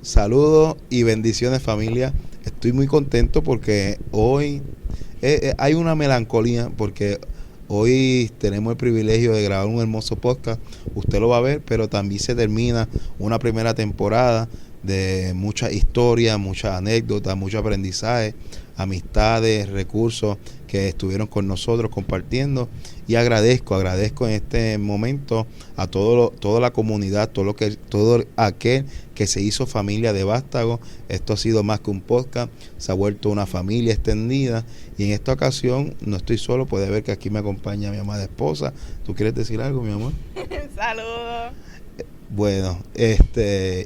Saludos y bendiciones, familia. Estoy muy contento porque hoy hay una melancolía porque hoy tenemos el privilegio de grabar un hermoso podcast. Usted lo va a ver, pero también se termina una primera temporada de muchas historias, muchas anécdotas, mucho aprendizaje, amistades, recursos que estuvieron con nosotros compartiendo. Y agradezco en este momento a toda la comunidad, todo aquel que se hizo familia de Vástago. Esto ha sido más que un podcast, se ha vuelto una familia extendida. Y en esta ocasión no estoy solo, puede ver que aquí me acompaña mi amada esposa. ¿Tú quieres decir algo, mi amor? Saludos. Bueno,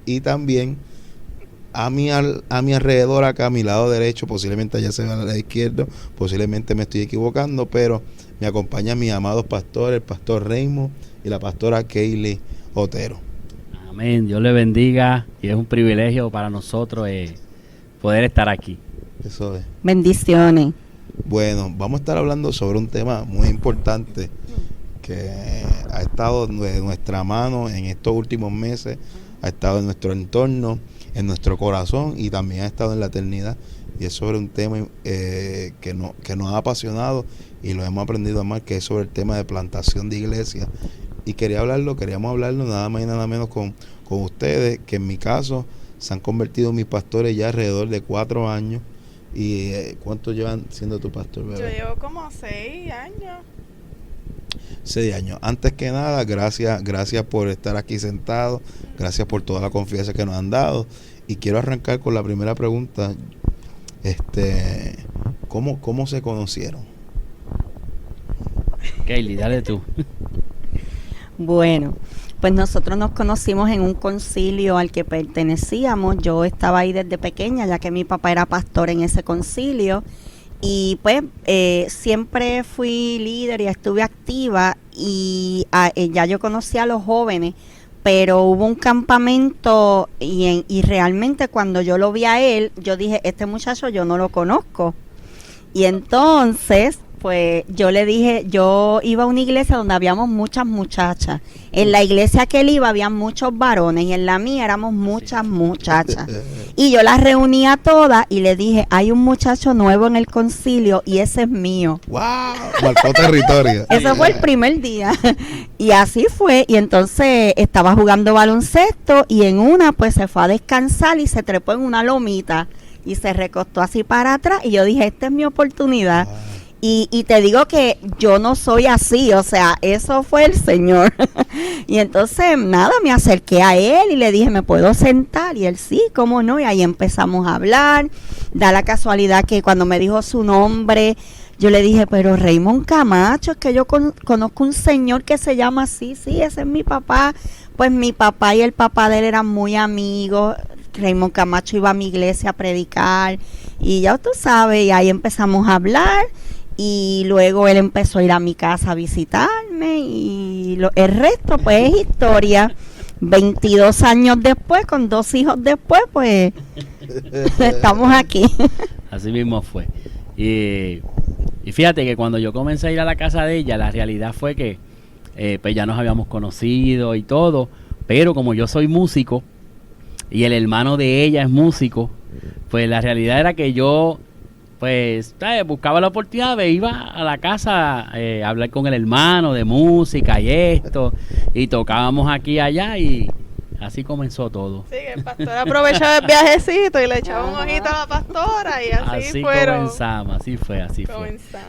y también a mi alrededor, acá a mi lado derecho, posiblemente allá se ve a la izquierda, posiblemente me estoy equivocando, pero me acompañan mis amados pastores, el pastor Raymond y la pastora Kaylee Otero. Amén, Dios le bendiga y es un privilegio para nosotros poder estar aquí. Eso es. Bendiciones. Bueno, vamos a estar hablando sobre un tema muy importante que ha estado de nuestra mano en estos últimos meses, ha estado en nuestro entorno, en nuestro corazón y también ha estado en la eternidad, y es sobre un tema que nos ha apasionado y lo hemos aprendido a amar, que es sobre el tema de plantación de iglesia. Y queríamos hablarlo nada más y nada menos con ustedes, que en mi caso se han convertido en mis pastores ya alrededor de 4 años. ¿Y cuánto llevan siendo tu pastor, bebé? Yo llevo como 6 años. 6 años. Antes que nada, gracias por estar aquí sentado, gracias por toda la confianza que nos han dado. Y quiero arrancar con la primera pregunta. ¿Cómo se conocieron? Kaylee, dale tú. Bueno, pues nosotros nos conocimos en un concilio al que pertenecíamos. Yo estaba ahí desde pequeña, ya que mi papá era pastor en ese concilio. Y pues siempre fui líder y estuve activa y ya yo conocía a los jóvenes, pero hubo un campamento y realmente cuando yo lo vi a él, yo dije, este muchacho yo no lo conozco. Y entonces, pues yo le dije, yo iba a una iglesia donde habíamos muchas muchachas. En la iglesia que él iba había muchos varones y en la mía éramos muchas muchachas. Y yo las reunía todas y le dije, hay un muchacho nuevo en el concilio y ese es mío. ¡Wow! Marcó territorio. Ese fue el primer día. Y así fue. Y entonces estaba jugando baloncesto y en una pues se fue a descansar y se trepó en una lomita y se recostó así para atrás y yo dije, esta es mi oportunidad. Wow. Y te digo que yo no soy así, o sea, eso fue el Señor. Y entonces, nada, me acerqué a él y le dije, ¿me puedo sentar? Y él, sí, cómo no, y ahí empezamos a hablar. Da la casualidad que cuando me dijo su nombre, yo le dije, pero Raymond Camacho, es que yo conozco un señor que se llama así, sí, ese es mi papá. Pues mi papá y el papá de él eran muy amigos. Raymond Camacho iba a mi iglesia a predicar y ya tú sabes, y ahí empezamos a hablar. Y luego él empezó a ir a mi casa a visitarme y el resto pues es historia. 22 años después, con 2 hijos después, pues estamos aquí. Así mismo fue. Y fíjate que cuando yo comencé a ir a la casa de ella, la realidad fue que pues ya nos habíamos conocido y todo, pero como yo soy músico y el hermano de ella es músico, pues la realidad era que yo pues buscaba la oportunidad de iba a la casa a hablar con el hermano de música y esto, y tocábamos aquí y allá y así comenzó todo. Sí, el pastor aprovechaba el viajecito y le echaba un ojito a la pastora y así fueron. Comenzamos, así fue.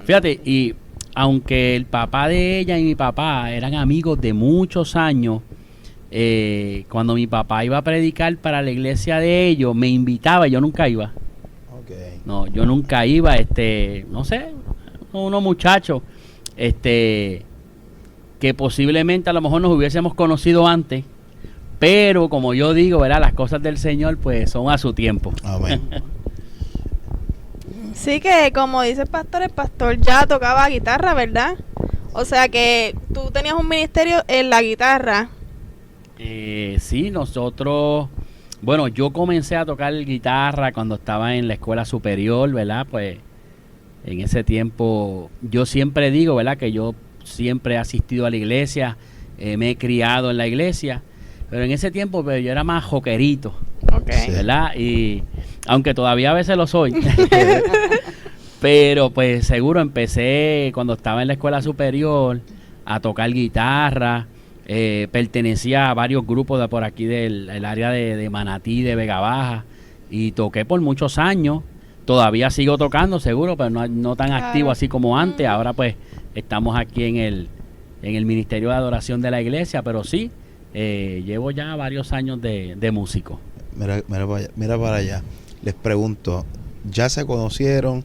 Fíjate, y aunque el papá de ella y mi papá eran amigos de muchos años, cuando mi papá iba a predicar para la iglesia de ellos, me invitaba y yo nunca iba. No, yo nunca iba, no sé, unos muchachos, que posiblemente a lo mejor nos hubiésemos conocido antes, pero como yo digo, ¿verdad? Las cosas del Señor pues son a su tiempo. Amén. Sí, que como dice el pastor ya tocaba guitarra, ¿verdad? O sea que tú tenías un ministerio en la guitarra. Sí, nosotros... Bueno, yo comencé a tocar guitarra cuando estaba en la escuela superior, ¿verdad? Pues En ese tiempo, yo siempre digo, ¿verdad? Que yo siempre he asistido a la iglesia, me he criado en la iglesia, pero en ese tiempo pues, yo era más joquerito, ¿verdad? Y aunque todavía a veces lo soy, pero pues seguro empecé cuando estaba en la escuela superior a tocar guitarra. Pertenecía a varios grupos de por aquí del área de Manatí, de Vega Baja, y toqué por muchos años. Todavía sigo tocando, seguro, pero no tan activo así como antes. Ahora pues estamos aquí en el Ministerio de Adoración de la Iglesia, pero sí, llevo ya varios años de músico. Mira para allá. Les pregunto, ¿ya se conocieron?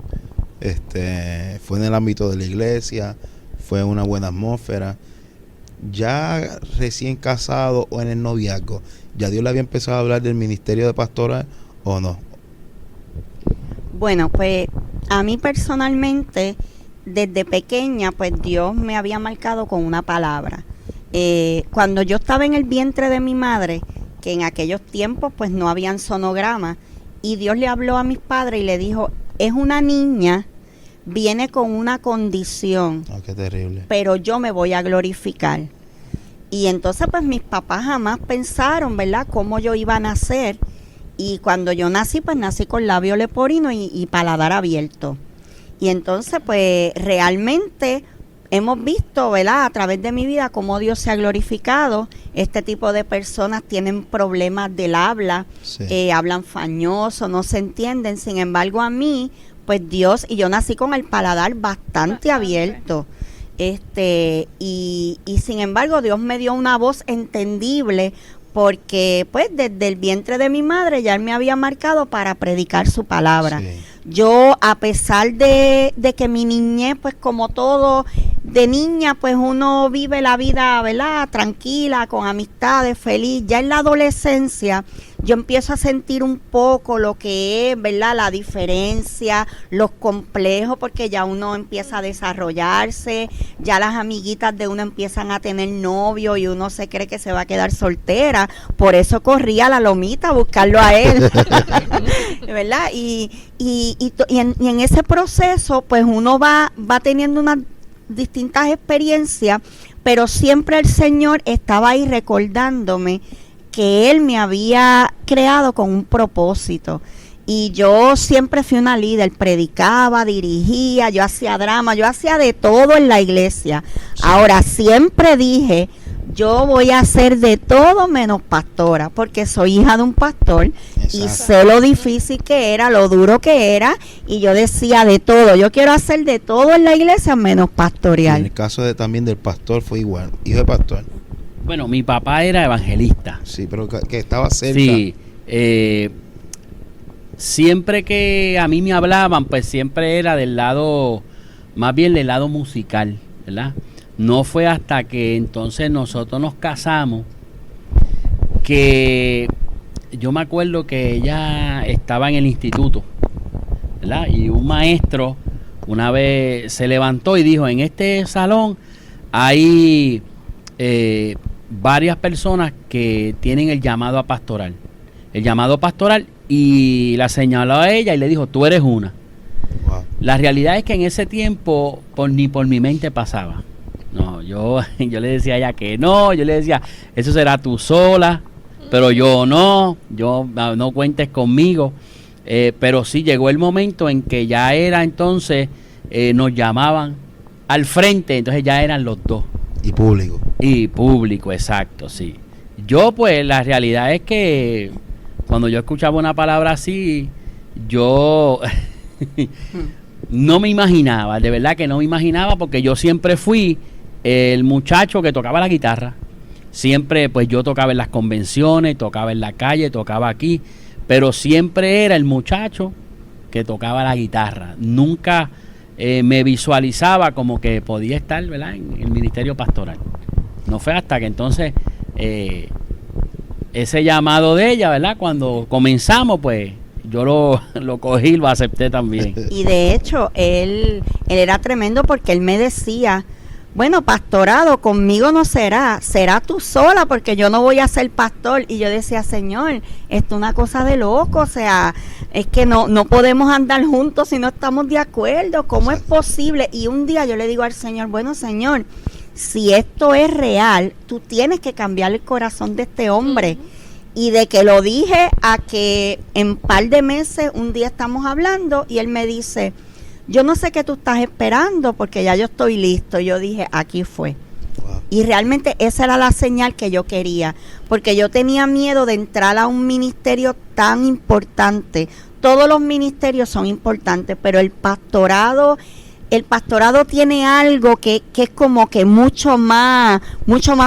¿Fue en el ámbito de la iglesia? ¿Fue una buena atmósfera? ¿Ya recién casado o en el noviazgo, ya Dios le había empezado a hablar del ministerio de pastoral o no? Bueno, pues a mí personalmente, desde pequeña, pues Dios me había marcado con una palabra. Cuando yo estaba en el vientre de mi madre, que en aquellos tiempos pues no habían sonogramas, y Dios le habló a mis padres y le dijo, es una niña, viene con una condición. Oh, qué terrible. Pero yo me voy a glorificar. Y entonces pues mis papás jamás pensaron, ¿verdad?, cómo yo iba a nacer. Y cuando yo nací, pues nací con labio leporino y paladar abierto. Y entonces pues realmente hemos visto, ¿verdad?, a través de mi vida cómo Dios se ha glorificado. Este tipo de personas tienen problemas del habla, sí. Hablan fañoso, no se entienden. Sin embargo, a mí, pues Dios, y yo nací con el paladar bastante abierto. Y sin embargo, Dios me dio una voz entendible, porque pues desde el vientre de mi madre ya Él me había marcado para predicar su palabra. Sí. Yo, a pesar de que mi niñez, pues como todo de niña, pues uno vive la vida, ¿verdad?, tranquila, con amistades, feliz. Ya en la adolescencia yo empiezo a sentir un poco lo que es, ¿verdad?, la diferencia, los complejos, porque ya uno empieza a desarrollarse, ya las amiguitas de uno empiezan a tener novio y uno se cree que se va a quedar soltera. Por eso corría a la lomita a buscarlo a él, ¿verdad? Y en ese proceso, pues uno va teniendo unas distintas experiencias, pero siempre el Señor estaba ahí recordándome que Él me había creado con un propósito. Y yo siempre fui una líder, predicaba, dirigía, yo hacía drama, yo hacía de todo en la iglesia. Sí. Ahora, siempre dije, yo voy a hacer de todo menos pastora, porque soy hija de un pastor. Exacto. Y sé lo difícil que era, lo duro que era, y yo decía de todo, yo quiero hacer de todo en la iglesia menos pastorear. Y en el caso también del pastor fue igual, hijo de pastor. Bueno, mi papá era evangelista. Sí, pero que estaba cerca. Sí, siempre que a mí me hablaban, pues siempre era del lado, más bien del lado musical, ¿verdad? No fue hasta que entonces nosotros nos casamos que yo me acuerdo que ella estaba en el instituto, ¿verdad? Y un maestro una vez se levantó y dijo, en este salón hay varias personas que tienen el llamado a pastoral. El llamado pastoral, y la señaló a ella y le dijo, tú eres una. Wow. La realidad es que en ese tiempo ni por mi mente pasaba. No, yo le decía a ella que no, yo le decía, eso será tú sola, pero yo no cuentes conmigo. Pero sí llegó el momento en que ya era entonces, nos llamaban al frente, entonces ya eran los dos. Y público, exacto, sí. Yo pues la realidad es que cuando yo escuchaba una palabra así, yo no me imaginaba, de verdad que no me imaginaba, porque yo siempre fui el muchacho que tocaba la guitarra. Siempre pues yo tocaba en las convenciones, tocaba en la calle, tocaba aquí, pero siempre era el muchacho que tocaba la guitarra. Nunca me visualizaba como que podía estar, ¿verdad?, en el ministerio pastoral. No fue hasta que entonces ese llamado de ella, ¿verdad?, cuando comenzamos, pues yo lo cogí y lo acepté también. Y de hecho él era tremendo, porque él me decía, bueno, pastorado conmigo no será tú sola, porque yo no voy a ser pastor. Y yo decía, Señor, esto es una cosa de loco, o sea, es que no podemos andar juntos si no estamos de acuerdo, ¿cómo es posible? Y un día yo le digo al Señor, bueno, Señor, si esto es real, tú tienes que cambiar el corazón de este hombre. Y de que lo dije a que en par de meses, un día estamos hablando y él me dice, yo no sé qué tú estás esperando porque ya yo estoy listo. Yo dije, aquí fue. Wow. Y realmente esa era la señal que yo quería, porque yo tenía miedo de entrar a un ministerio tan importante. Todos los ministerios son importantes, pero el pastorado tiene algo que es como que mucho más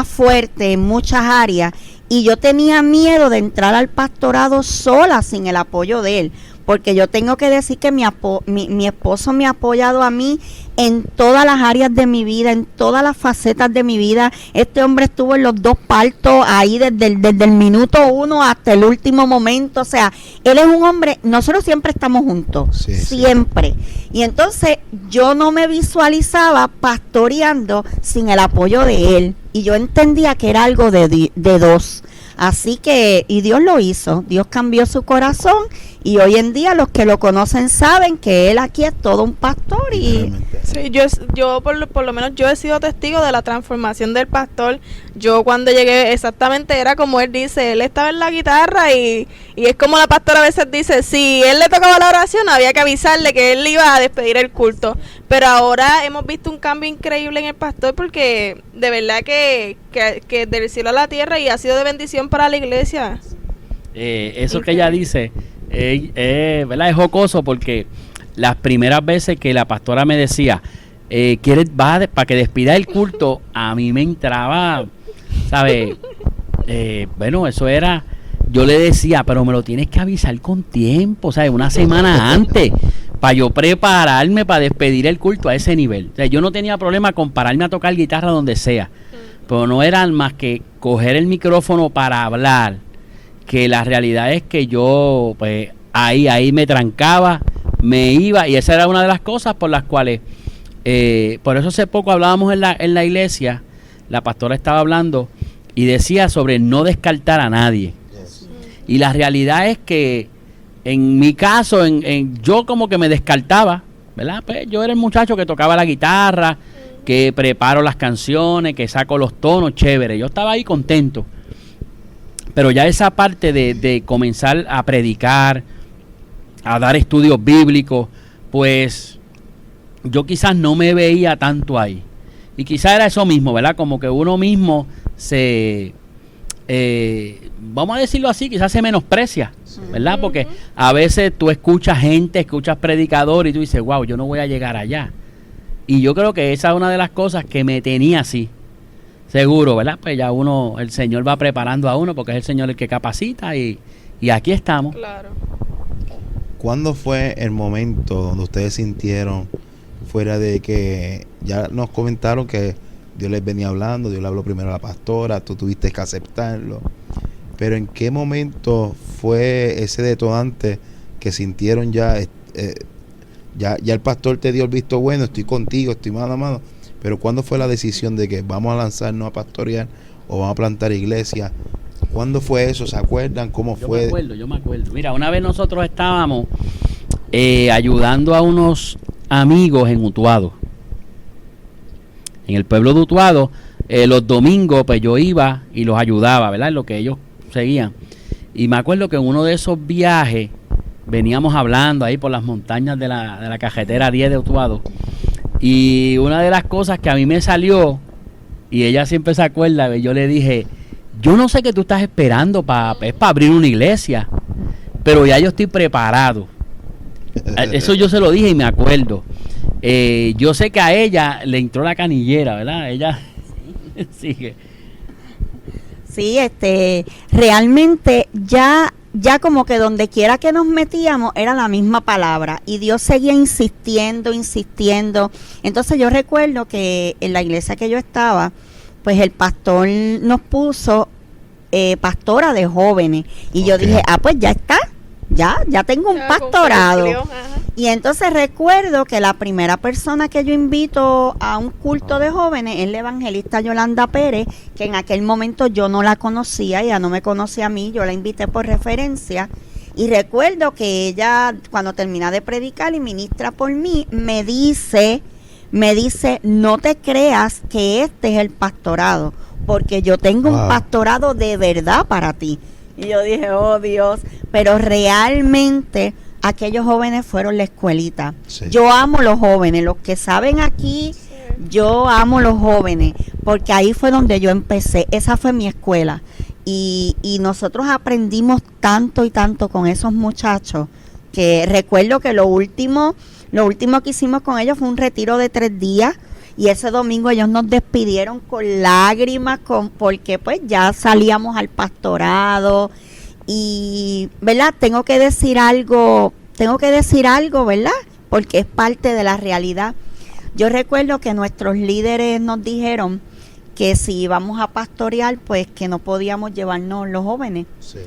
fuerte en muchas áreas. Y yo tenía miedo de entrar al pastorado sola, sin el apoyo de él. Porque yo tengo que decir que mi esposo me ha apoyado a mí en todas las áreas de mi vida, en todas las facetas de mi vida. Este hombre estuvo en los 2 partos, ahí desde el minuto 1 hasta el último momento. O sea, él es un hombre, nosotros siempre estamos juntos, sí, siempre. Sí. Y entonces yo no me visualizaba pastoreando sin el apoyo de él. Y yo entendía que era algo de dos. Así que, y Dios lo hizo, Dios cambió su corazón y hoy en día los que lo conocen saben que él aquí es todo un pastor. Y sí, yo por lo menos yo he sido testigo de la transformación del pastor. Yo cuando llegué exactamente era como él dice, él estaba en la guitarra y es como la pastora a veces dice, si él le tocaba la oración había que avisarle que él iba a despedir el culto. Pero ahora hemos visto un cambio increíble en el pastor porque de verdad que del cielo a la tierra y ha sido de bendición para la iglesia. Eso que ella dice, ¿verdad? Es jocoso porque las primeras veces que la pastora me decía, ¿quieres para que despida el culto? A mí me entraba, ¿sabes? Bueno, eso era, yo le decía, pero me lo tienes que avisar con tiempo, ¿sabes? Una semana antes, para yo prepararme para despedir el culto a ese nivel. O sea, yo no tenía problema con pararme a tocar guitarra donde sea, pero no era más que coger el micrófono para hablar, que la realidad es que yo, pues, ahí me trancaba, me iba, y esa era una de las cosas por las cuales, por eso hace poco hablábamos en la iglesia, la pastora estaba hablando y decía sobre no descartar a nadie. Yes. Y la realidad es que en mi caso, yo como que me descartaba, ¿verdad? Pues yo era el muchacho que tocaba la guitarra, que preparo las canciones, que saco los tonos, chévere. Yo estaba ahí contento. Pero ya esa parte de comenzar a predicar, a dar estudios bíblicos, pues yo quizás no me veía tanto ahí. Y quizás era eso mismo, ¿verdad? Como que uno mismo vamos a decirlo así, quizás se menosprecia, ¿verdad? Porque a veces tú escuchas predicadores y tú dices, wow, yo no voy a llegar allá. Y yo creo que esa es una de las cosas que me tenía así, seguro, ¿verdad? Pues ya el Señor va preparando a uno porque es el Señor el que capacita y aquí estamos. Claro. ¿Cuándo fue el momento donde ustedes sintieron, fuera de que ya nos comentaron que Dios les venía hablando, Dios le habló primero a la pastora, tú tuviste que aceptarlo, pero en qué momento fue ese detonante que sintieron ya el pastor te dio el visto bueno, estoy contigo, estoy mano a mano, pero cuándo fue la decisión de que vamos a lanzarnos a pastorear o vamos a plantar iglesia? ¿Cuándo fue eso? ¿Se acuerdan? ¿Cómo fue? Yo me acuerdo. Mira, una vez nosotros estábamos ayudando a unos amigos en Utuado. En el pueblo de Utuado, los domingos, pues yo iba y los ayudaba, ¿verdad? En lo que ellos seguían. Y me acuerdo que en uno de esos viajes veníamos hablando ahí por las montañas de la carretera 10 de Utuado. Y una de las cosas que a mí me salió, y ella siempre se acuerda, yo le dije, yo no sé qué tú estás esperando para abrir una iglesia, pero ya yo estoy preparado. Eso yo se lo dije y me acuerdo. Yo sé que a ella le entró la canillera, ¿verdad? Ella sigue. Sí, realmente ya como que donde quiera que nos metíamos era la misma palabra y Dios seguía insistiendo. Entonces yo recuerdo que en la iglesia que yo estaba, pues el pastor nos puso pastora de jóvenes y yo dije, pues ya ya tengo un pastorado. Y entonces recuerdo que la primera persona que yo invito a un culto de jóvenes es la evangelista Yolanda Pérez, que en aquel momento yo no la conocía, ella no me conocía a mí, yo la invité por referencia. Y recuerdo que ella, cuando termina de predicar y ministra por mí, me dice, no te creas que este es el pastorado, porque yo tengo un pastorado de verdad para ti. Y yo dije, oh Dios, pero realmente aquellos jóvenes fueron la escuelita. Sí. Yo amo los jóvenes, los que saben aquí, sí. Yo amo los jóvenes, porque ahí fue donde yo empecé, esa fue mi escuela. Y nosotros aprendimos tanto y tanto con esos muchachos, que recuerdo que lo último que hicimos con ellos fue un retiro de 3 días, y ese domingo ellos nos despidieron con lágrimas, porque pues ya salíamos al pastorado. Y, ¿verdad? Tengo que decir algo, ¿verdad? Porque es parte de la realidad. Yo recuerdo que nuestros líderes nos dijeron que si íbamos a pastorear, pues que no podíamos llevarnos los jóvenes. Sí.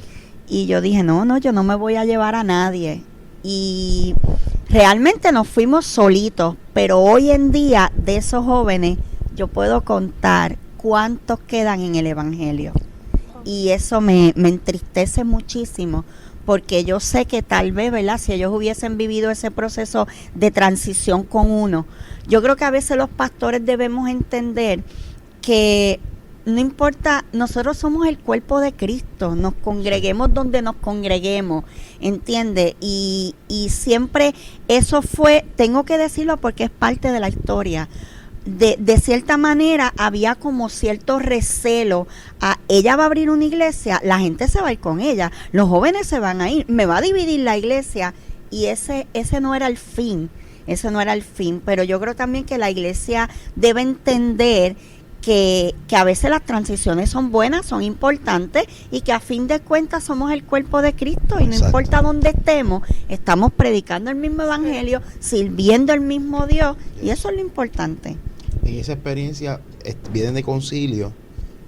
Y yo dije, no, yo no me voy a llevar a nadie. Y realmente nos fuimos solitos, pero hoy en día de esos jóvenes yo puedo contar cuántos quedan en el evangelio. Y eso me entristece muchísimo, porque yo sé que tal vez, ¿verdad?, si ellos hubiesen vivido ese proceso de transición con uno, yo creo que a veces los pastores debemos entender que no importa, nosotros somos el cuerpo de Cristo, nos congreguemos donde nos congreguemos, ¿entiendes? Y siempre eso fue, tengo que decirlo porque es parte de la historia. De cierta manera había como cierto recelo, ella va a abrir una iglesia, la gente se va a ir con ella, los jóvenes se van a ir, me va a dividir la iglesia, y ese no era el fin, pero yo creo también que la iglesia debe entender que a veces las transiciones son buenas, son importantes, y que a fin de cuentas somos el cuerpo de Cristo, y no Exacto. importa dónde estemos, estamos predicando el mismo evangelio, sirviendo el mismo Dios, y eso es lo importante. En esa experiencia vienen de concilio,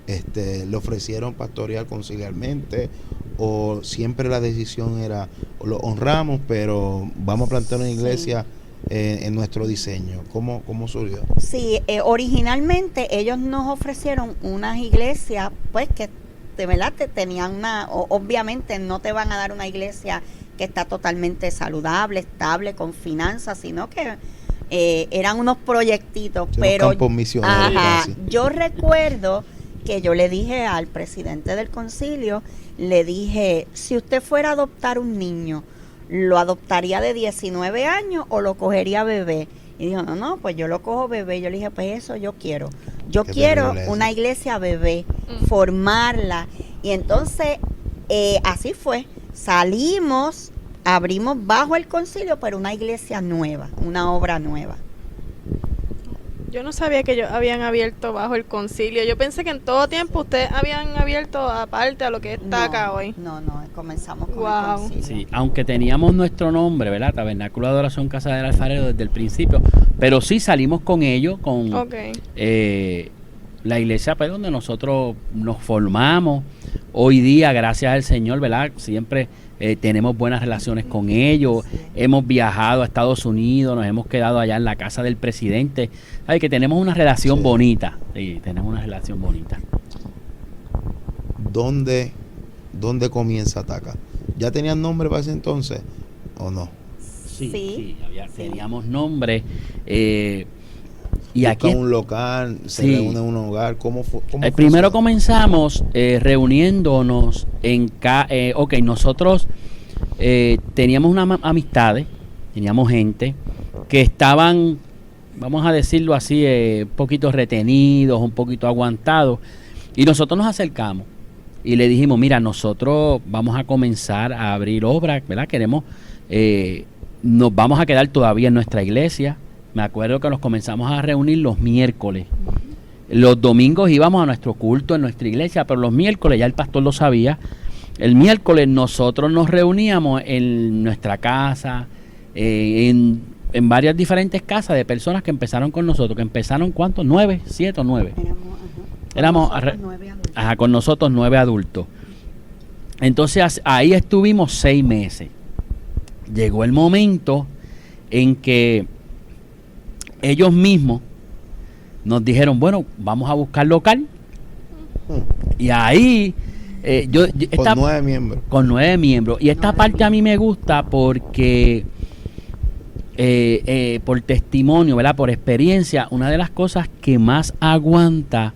le ofrecieron pastorear conciliarmente, o siempre la decisión era, lo honramos, pero vamos a plantar una iglesia en nuestro diseño. ¿Cómo surgió? Sí, originalmente ellos nos ofrecieron unas iglesias, pues que de verdad te tenían obviamente no te van a dar una iglesia que está totalmente saludable, estable, con finanzas, sino que eran unos proyectitos, pero campos misioneros, yo recuerdo que yo le dije al presidente del concilio, le dije, si usted fuera a adoptar un niño, ¿lo adoptaría de 19 años o lo cogería bebé? Y dijo, no, pues yo lo cojo bebé. Yo le dije, pues eso yo quiero una iglesia bebé, formarla. Y entonces así fue, salimos, abrimos bajo el concilio, pero una iglesia nueva, una obra nueva. Yo no sabía que ellos habían abierto bajo el concilio. Yo pensé que en todo tiempo ustedes habían abierto aparte a lo que está acá hoy. No, comenzamos con el concilio. Sí, aunque teníamos nuestro nombre, ¿verdad? Tabernáculo de Adoración Casa del Alfarero desde el principio, pero sí salimos con ellos, con la iglesia, pues, donde nosotros nos formamos. Hoy día, gracias al Señor, ¿verdad? Siempre tenemos buenas relaciones con ellos. Sí. Hemos viajado a Estados Unidos, nos hemos quedado allá en la casa del presidente. Ay, que tenemos una relación bonita. Sí, tenemos una relación bonita. ¿Dónde comienza Ataca? ¿Ya tenían nombre para ese entonces o no? Sí, teníamos nombre. Y aquí un local, se reúne en un hogar. ¿Cómo primero comenzamos reuniéndonos nosotros teníamos unas amistades, teníamos gente que estaban, vamos a decirlo así, un poquito retenidos, un poquito aguantados, y nosotros nos acercamos y le dijimos, mira, nosotros vamos a comenzar a abrir obras, ¿verdad? Nos vamos a quedar todavía en nuestra iglesia. Me acuerdo que nos comenzamos a reunir los miércoles. Los domingos íbamos a nuestro culto en nuestra iglesia, pero los miércoles, ya el pastor lo sabía, el miércoles nosotros nos reuníamos en nuestra casa, en varias diferentes casas de personas que empezaron con nosotros, que empezaron, ¿cuántos? 9, 7 o 9. Éramos con nosotros 9 adultos. Entonces ahí estuvimos 6 meses. llegó el momento en que ellos mismos nos dijeron, bueno, vamos a buscar local. Y ahí con 9 miembros. Con 9 miembros. Y esta parte a mí me gusta porque por testimonio, ¿verdad? Por experiencia, una de las cosas que más aguanta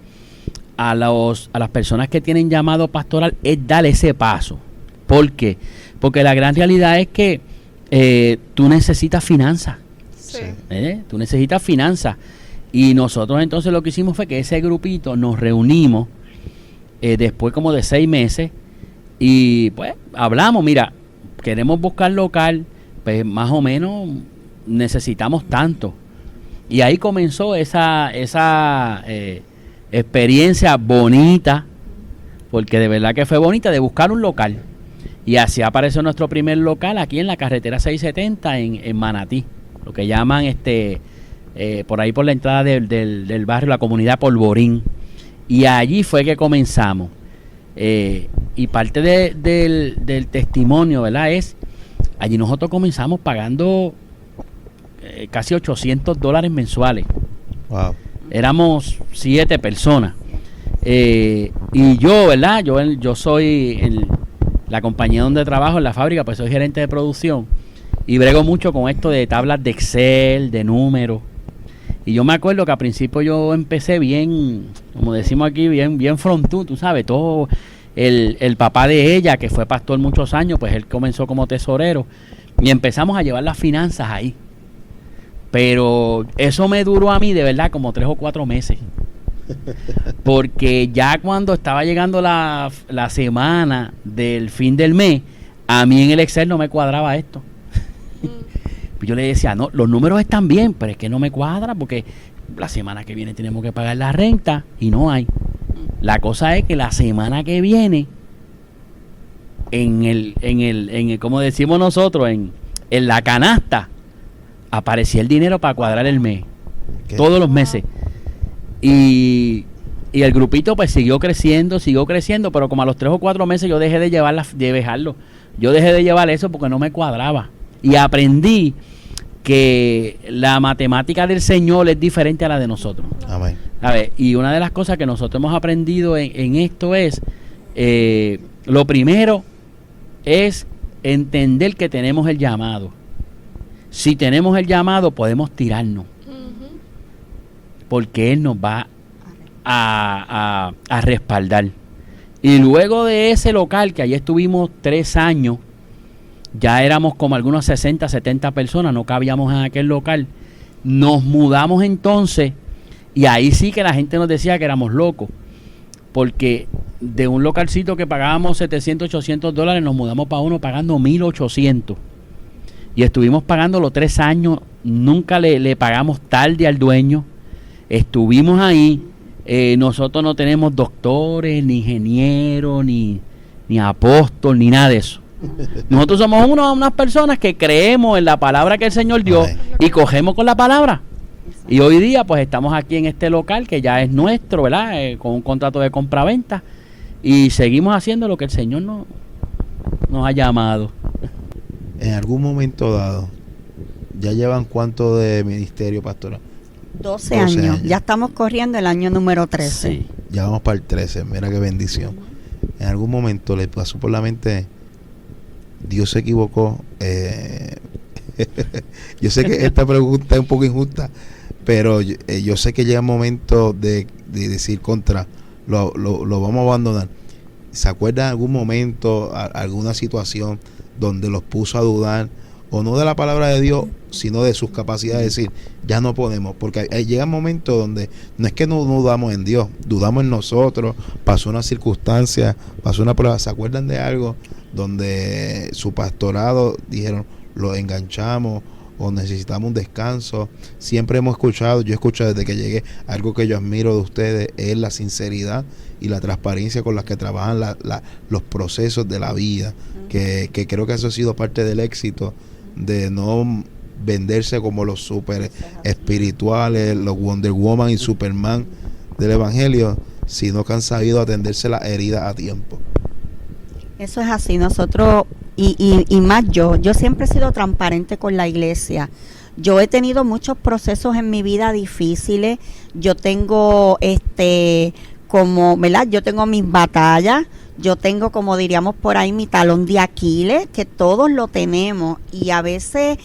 a las personas que tienen llamado pastoral es dar ese paso. ¿Por qué? Porque la gran realidad es que tú necesitas finanzas. Sí. Tú necesitas finanzas. Y nosotros entonces lo que hicimos fue que ese grupito nos reunimos después como de 6 meses y pues hablamos, mira, queremos buscar local, pues más o menos necesitamos tanto. Y ahí comenzó esa experiencia bonita, porque de verdad que fue bonita, de buscar un local. Y así apareció nuestro primer local aquí en la carretera 670 en Manatí, lo que llaman por ahí por la entrada del barrio, la comunidad Polvorín. Y allí fue que comenzamos. Y parte del testimonio, ¿verdad? Allí nosotros comenzamos pagando casi $800 mensuales. Wow. Éramos 7 personas. Y yo, ¿verdad? Yo soy la compañía donde trabajo, en la fábrica, pues soy gerente de producción. Y brego mucho con esto de tablas de Excel, de números. Y yo me acuerdo que al principio yo empecé bien, como decimos aquí, bien frontú, tú sabes, todo. El papá de ella, que fue pastor muchos años, pues él comenzó como tesorero. Y empezamos a llevar las finanzas ahí. Pero eso me duró a mí de verdad como 3 o 4 meses. Porque ya cuando estaba llegando la semana del fin del mes, a mí en el Excel no me cuadraba esto. Yo le decía, no, los números están bien, pero es que no me cuadra porque la semana que viene tenemos que pagar la renta y no hay. La cosa es que la semana que viene, en el como decimos nosotros, en la canasta, aparecía el dinero para cuadrar el mes. ¿Qué? Todos los meses. Y el grupito pues siguió creciendo, pero como a los 3 o 4 meses yo dejé de dejarlo. Yo dejé de llevar eso porque no me cuadraba. Y aprendí que la matemática del Señor es diferente a la de nosotros. Amén. ¿Sabes? Y una de las cosas que nosotros hemos aprendido en esto es, lo primero es entender que tenemos el llamado. Si tenemos el llamado, podemos tirarnos. Porque Él nos va a respaldar. Y luego de ese local, que allí estuvimos 3 años, ya éramos como algunos 60, 70 personas, no cabíamos en aquel local. Nos mudamos entonces, y ahí sí que la gente nos decía que éramos locos, porque de un localcito que pagábamos $700, $800, nos mudamos para uno pagando $1,800. Y estuvimos pagándolo 3 años, nunca le pagamos tarde al dueño. Estuvimos ahí. Nosotros no tenemos doctores, ni ingenieros, ni apóstol, ni nada de eso. Nosotros somos unas personas que creemos en la palabra que el Señor dio y cogemos con la palabra. Y hoy día pues estamos aquí en este local que ya es nuestro, ¿verdad? Con un contrato de compraventa, y seguimos haciendo lo que el Señor nos ha llamado. En algún momento dado, ¿ya llevan cuánto de ministerio pastoral? 12 años. Ya estamos corriendo el año número 13. Sí. Ya vamos para el 13, mira qué bendición. En algún momento le pasó por la mente, Dios se equivocó. Yo sé que esta pregunta es un poco injusta, pero yo sé que llega el momento de decir lo vamos a abandonar. ¿Se acuerdan de algún momento, alguna situación donde los puso a dudar, o no de la palabra de Dios, sino de sus capacidades de decir, ya no podemos? Porque llega un momento donde no es que no dudamos en Dios, dudamos en nosotros, pasó una circunstancia, pasó una prueba. ¿Se acuerdan de algo donde su pastorado dijeron, lo enganchamos o necesitamos un descanso? Siempre hemos escuchado, yo escucho desde que llegué, algo que yo admiro de ustedes es la sinceridad y la transparencia con la que trabajan los procesos de la vida, que creo que eso ha sido parte del éxito, de no venderse como los super espirituales, los Wonder Woman y Superman del Evangelio, sino que han sabido atenderse las heridas a tiempo. Eso es así. Nosotros y más yo siempre he sido transparente con la iglesia. Yo he tenido muchos procesos en mi vida difíciles. Yo tengo como, ¿verdad? Yo tengo mis batallas. Yo tengo, como diríamos por ahí, mi talón de Aquiles, que todos lo tenemos. Y a veces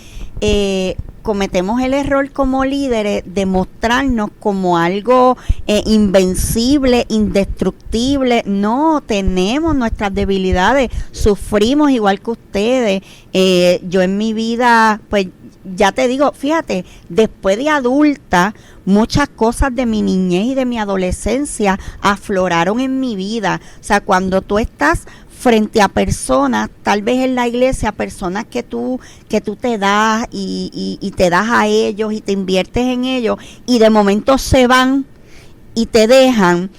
cometemos el error como líderes de mostrarnos como algo invencible, indestructible. No, tenemos nuestras debilidades, sufrimos igual que ustedes. Yo en mi vida, pues ya te digo, fíjate, después de adulta, muchas cosas de mi niñez y de mi adolescencia afloraron en mi vida. O sea, cuando tú estás frente a personas, tal vez en la iglesia, personas que tú te das y te das a ellos y te inviertes en ellos y de momento se van y te dejan,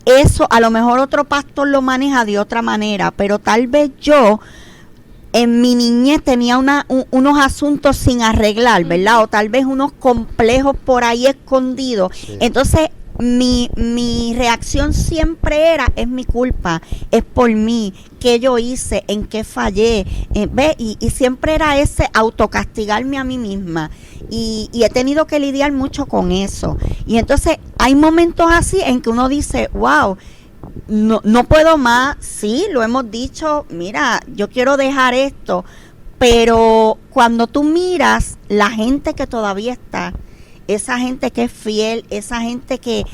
eso a lo mejor otro pastor lo maneja de otra manera, pero tal vez yo en mi niñez tenía unos asuntos sin arreglar, ¿verdad? O tal vez unos complejos por ahí escondidos. Sí. Entonces, mi reacción siempre era, es mi culpa, es por mí, qué yo hice, en qué fallé, y siempre era ese autocastigarme a mí misma. Y he tenido que lidiar mucho con eso. Y entonces, hay momentos así en que uno dice, wow, no puedo más, sí, lo hemos dicho, mira, yo quiero dejar esto, pero cuando tú miras la gente que todavía está, esa gente que es fiel, esa gente que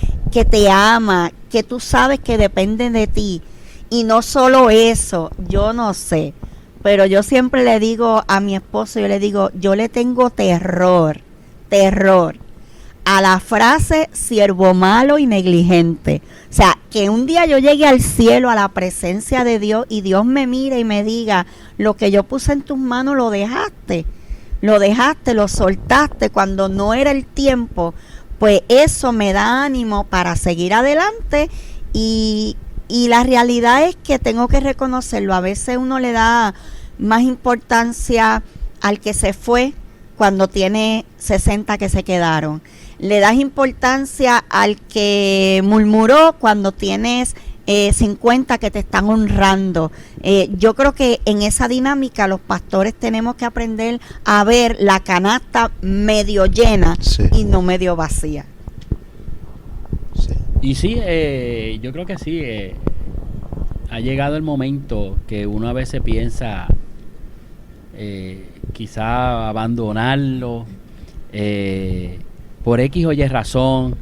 te ama, que tú sabes que depende de ti, y no solo eso, yo no sé, pero yo siempre le digo a mi esposo, yo le tengo terror a la frase siervo malo y negligente. O sea, que un día yo llegue al cielo, a la presencia de Dios, y Dios me mire y me diga, lo que yo puse en tus manos lo dejaste, lo soltaste cuando no era el tiempo. Pues eso me da ánimo para seguir adelante, y la realidad es que tengo que reconocerlo. A veces uno le da más importancia al que se fue cuando tiene 60 que se quedaron. Le das importancia al que murmuró cuando tienes 50 que te están honrando. Yo creo que en esa dinámica los pastores tenemos que aprender a ver la canasta medio llena, sí, y no medio vacía. Sí. Y sí, yo creo que sí. Ha llegado el momento que uno a veces piensa quizá abandonarlo por X o Y razón.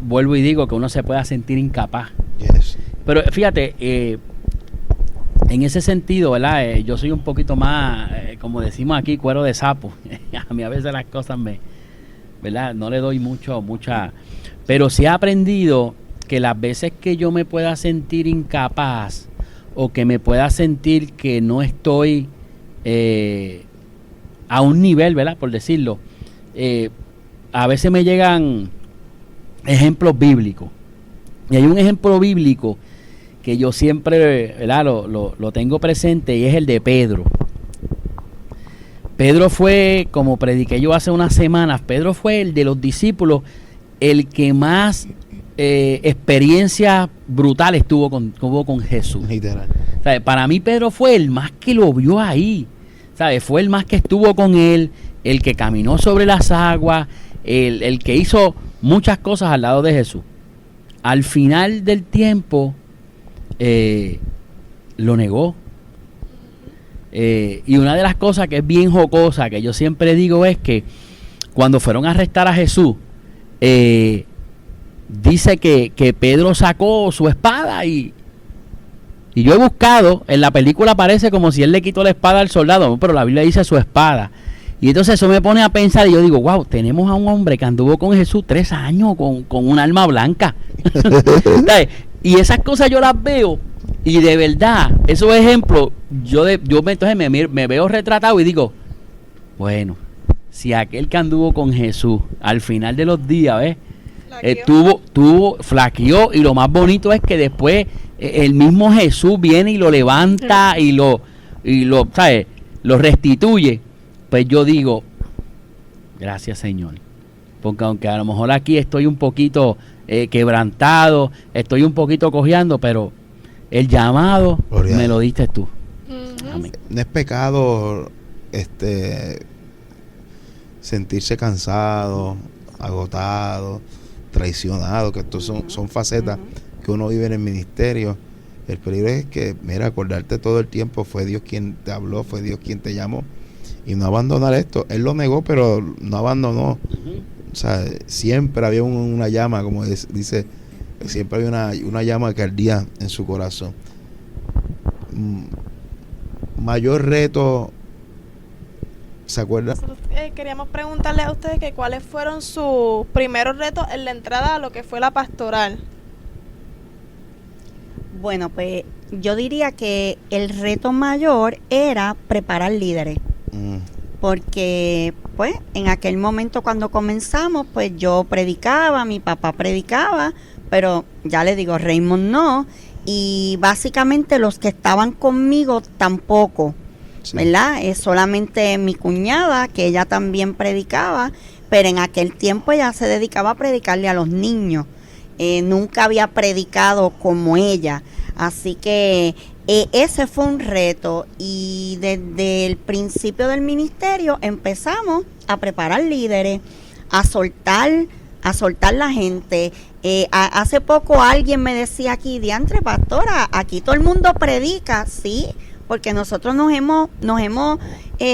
Vuelvo y digo que uno se pueda sentir incapaz. Yes. Pero fíjate, en ese sentido, ¿verdad? Yo soy un poquito más, como decimos aquí, cuero de sapo. A mí a veces las cosas ¿verdad? No le doy mucha. Pero sí he aprendido que las veces que yo me pueda sentir incapaz o que me pueda sentir que no estoy a un nivel, ¿verdad? Por decirlo, a veces me llegan ejemplos bíblicos. Y hay un ejemplo bíblico que yo siempre, ¿verdad? Lo tengo presente, y es el de Pedro. Pedro fue, como prediqué yo hace unas semanas, Pedro fue el de los discípulos, el que más experiencias brutales tuvo con Jesús. Literal. ¿Sabe? Para mí Pedro fue el más que lo vio ahí. ¿Sabe? Fue el más que estuvo con él, el que caminó sobre las aguas, el que hizo muchas cosas al lado de Jesús. Al final del tiempo lo negó. Y una de las cosas que es bien jocosa, que yo siempre digo, es que cuando fueron a arrestar a Jesús, dice que Pedro sacó su espada, y yo he buscado, en la película parece como si él le quitó la espada al soldado, pero la Biblia dice su espada. Y entonces eso me pone a pensar, y yo digo, wow, tenemos a un hombre que anduvo con Jesús 3 años con un arma blanca. Y esas cosas yo las veo, y de verdad, esos ejemplos, entonces me veo retratado y digo, bueno, si aquel que anduvo con Jesús al final de los días, ¿ves? Flaqueó, y lo más bonito es que después el mismo Jesús viene y lo levanta y lo ¿sabes? Lo restituye. Pues yo digo, gracias Señor, porque aunque a lo mejor aquí estoy un poquito quebrantado, estoy un poquito cojeando, pero el llamado me lo diste tú. Amén. No es pecado sentirse cansado, agotado, traicionado, que estos son facetas que uno vive en el ministerio. El peligro es que, mira, acordarte todo el tiempo, fue Dios quien te habló, fue Dios quien te llamó, y no abandonar esto. Él lo negó, pero no abandonó. O sea, siempre había una llama, como dice, siempre había una llama que ardía en su corazón. Mayor reto, ¿se acuerda? Nosotros queríamos preguntarle a ustedes que cuáles fueron sus primeros retos en la entrada a lo que fue la pastoral. Bueno, pues yo diría que el reto mayor era preparar líderes. Porque pues en aquel momento cuando comenzamos, pues yo predicaba, mi papá predicaba, pero ya le digo, Raymond no, y básicamente los que estaban conmigo tampoco, sí. ¿Verdad? Es solamente mi cuñada, que ella también predicaba, pero en aquel tiempo ella se dedicaba a predicarle a los niños. Nunca había predicado como ella, así que ese fue un reto, y desde el principio del ministerio empezamos a preparar líderes, a soltar la gente. Hace poco alguien me decía aquí, diantre pastora, aquí todo el mundo predica, sí, porque nosotros nos hemos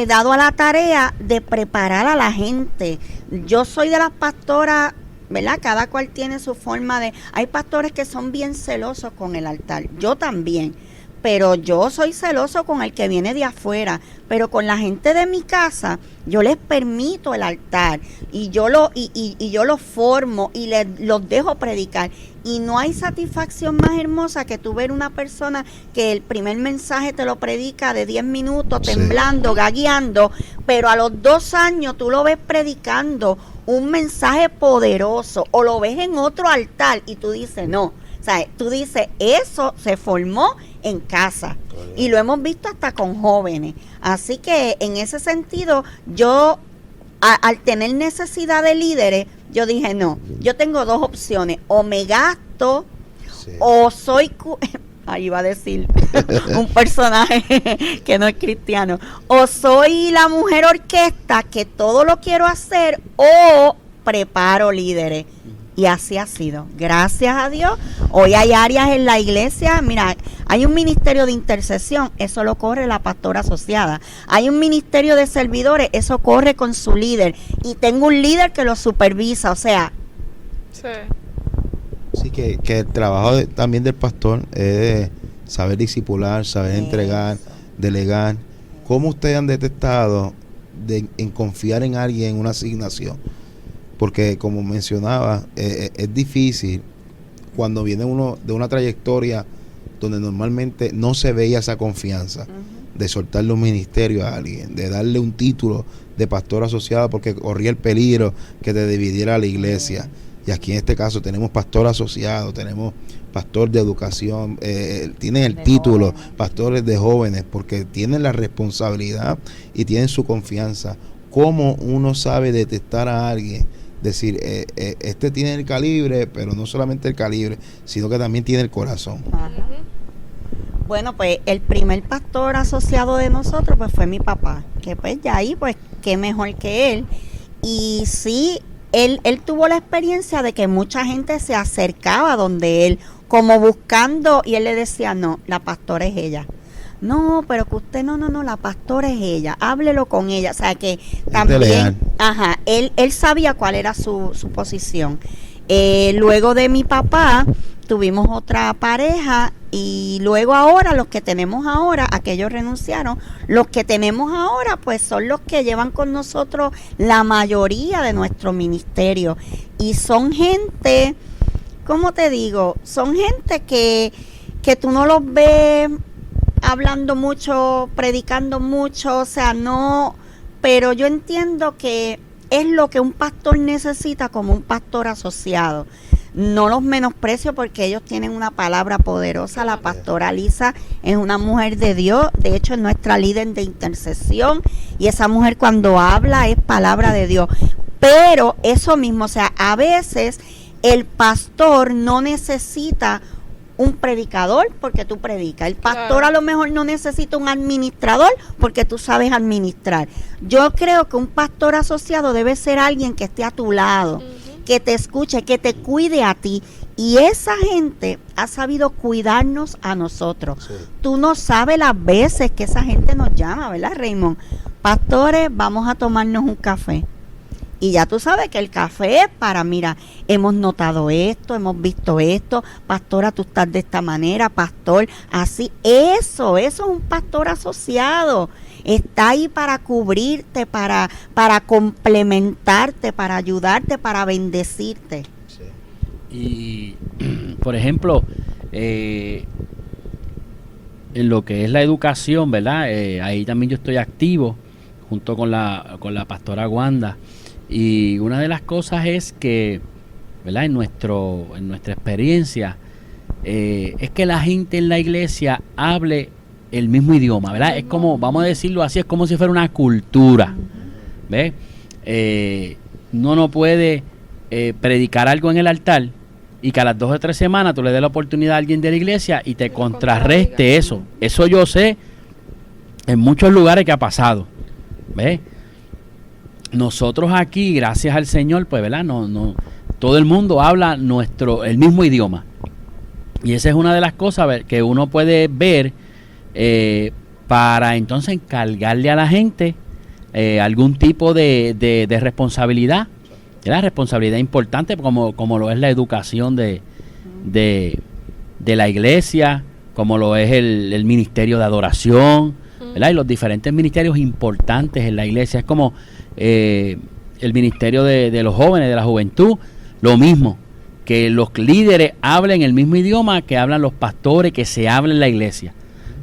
dado a la tarea de preparar a la gente. Yo soy de las pastoras, ¿verdad? Cada cual tiene su forma de... Hay pastores que son bien celosos con el altar, yo también, pero yo soy celoso con el que viene de afuera, pero con la gente de mi casa yo les permito el altar y yo lo formo y los dejo predicar, y no hay satisfacción más hermosa que tú ver una persona que el primer mensaje te lo predica de 10 minutos, temblando, sí, gagueando, pero a los 2 años tú lo ves predicando un mensaje poderoso, o lo ves en otro altar y tú dices, no, o sea, tú dices, eso se formó en casa, y lo hemos visto hasta con jóvenes. Así que en ese sentido, yo al tener necesidad de líderes, yo dije, no, yo tengo 2 opciones, o me gasto, sí, o soy... Ahí iba a decir un personaje que no es cristiano, o soy la mujer orquesta que todo lo quiero hacer, o preparo líderes. Y así ha sido, gracias a Dios. Hoy hay áreas en la iglesia, mira, hay un ministerio de intercesión, eso lo corre la pastora asociada. Hay un ministerio de servidores, eso corre con su líder. Y tengo un líder que lo supervisa, o sea. Sí, que el trabajo también del pastor es saber discipular, saber entregar, delegar. ¿Cómo ustedes han detectado en confiar en alguien en una asignación? Porque como mencionaba, es difícil cuando viene uno de una trayectoria donde normalmente no se veía esa confianza, de soltarle un ministerio a alguien, de darle un título de pastor asociado, porque corría el peligro que te dividiera la iglesia. Y aquí en este caso tenemos pastor asociado, tenemos pastor de educación, tienen el título, jóvenes, pastores de jóvenes, porque tienen la responsabilidad y tienen su confianza. ¿Cómo uno sabe detectar a alguien? Decir, este tiene el calibre, pero no solamente el calibre, sino que también tiene el corazón. Bueno, pues el primer pastor asociado de nosotros pues fue mi papá, que pues ya ahí pues qué mejor que él. Y sí, él tuvo la experiencia de que mucha gente se acercaba donde él, como buscando, y él le decía, no, la pastora es ella. No, pero que usted no, la pastora es ella, háblelo con ella. O sea que también, él sabía cuál era su posición. Luego de mi papá tuvimos otra pareja, y luego ahora, los que tenemos ahora, aquellos renunciaron, los que tenemos ahora pues son los que llevan con nosotros la mayoría de nuestro ministerio, y son gente, ¿cómo te digo? Son gente que tú no los ves hablando mucho, predicando mucho, o sea, no, pero yo entiendo que es lo que un pastor necesita como un pastor asociado. No los menosprecio porque ellos tienen una palabra poderosa. La pastora Lisa es una mujer de Dios, de hecho es nuestra líder de intercesión, y esa mujer cuando habla es palabra de Dios. Pero eso mismo, o sea, a veces el pastor no necesita un predicador porque tú predicas. El pastor Claro. a lo mejor no necesita un administrador porque tú sabes administrar. Yo creo que un pastor asociado debe ser alguien que esté a tu lado, que te escuche, que te cuide a ti. Y esa gente ha sabido cuidarnos a nosotros. Sí. Tú no sabes las veces que esa gente nos llama, ¿verdad, Raymond? Pastores, vamos a tomarnos un café. Y ya tú sabes que el café es para, mira, hemos notado esto, hemos visto esto, pastora, tú estás de esta manera, pastor, así. Eso es un pastor asociado. Está ahí para cubrirte, para complementarte, para ayudarte, para bendecirte. Sí. Y, por ejemplo, en lo que es la educación, ¿verdad? Ahí también yo estoy activo junto con la pastora Wanda. Y una de las cosas es que, ¿verdad? En nuestra experiencia, es que la gente en la iglesia hable el mismo idioma, ¿verdad? Es como, vamos a decirlo así, es como si fuera una cultura, ¿ves? Uno no puede predicar algo en el altar y que a las 2 o 3 semanas tú le des la oportunidad a alguien de la iglesia y te contrarreste eso. Eso yo sé en muchos lugares que ha pasado, ¿ves? Nosotros aquí, gracias al Señor, pues, ¿verdad? No, todo el mundo habla el mismo idioma. Y esa es una de las cosas que uno puede ver para entonces encargarle a la gente algún tipo de responsabilidad. La responsabilidad importante como lo es la educación de la iglesia, como lo es el ministerio de adoración, ¿verdad? Y los diferentes ministerios importantes en la iglesia. Es como el ministerio de los jóvenes, de la juventud, lo mismo, que los líderes hablen el mismo idioma que hablan los pastores, que se hable en la iglesia.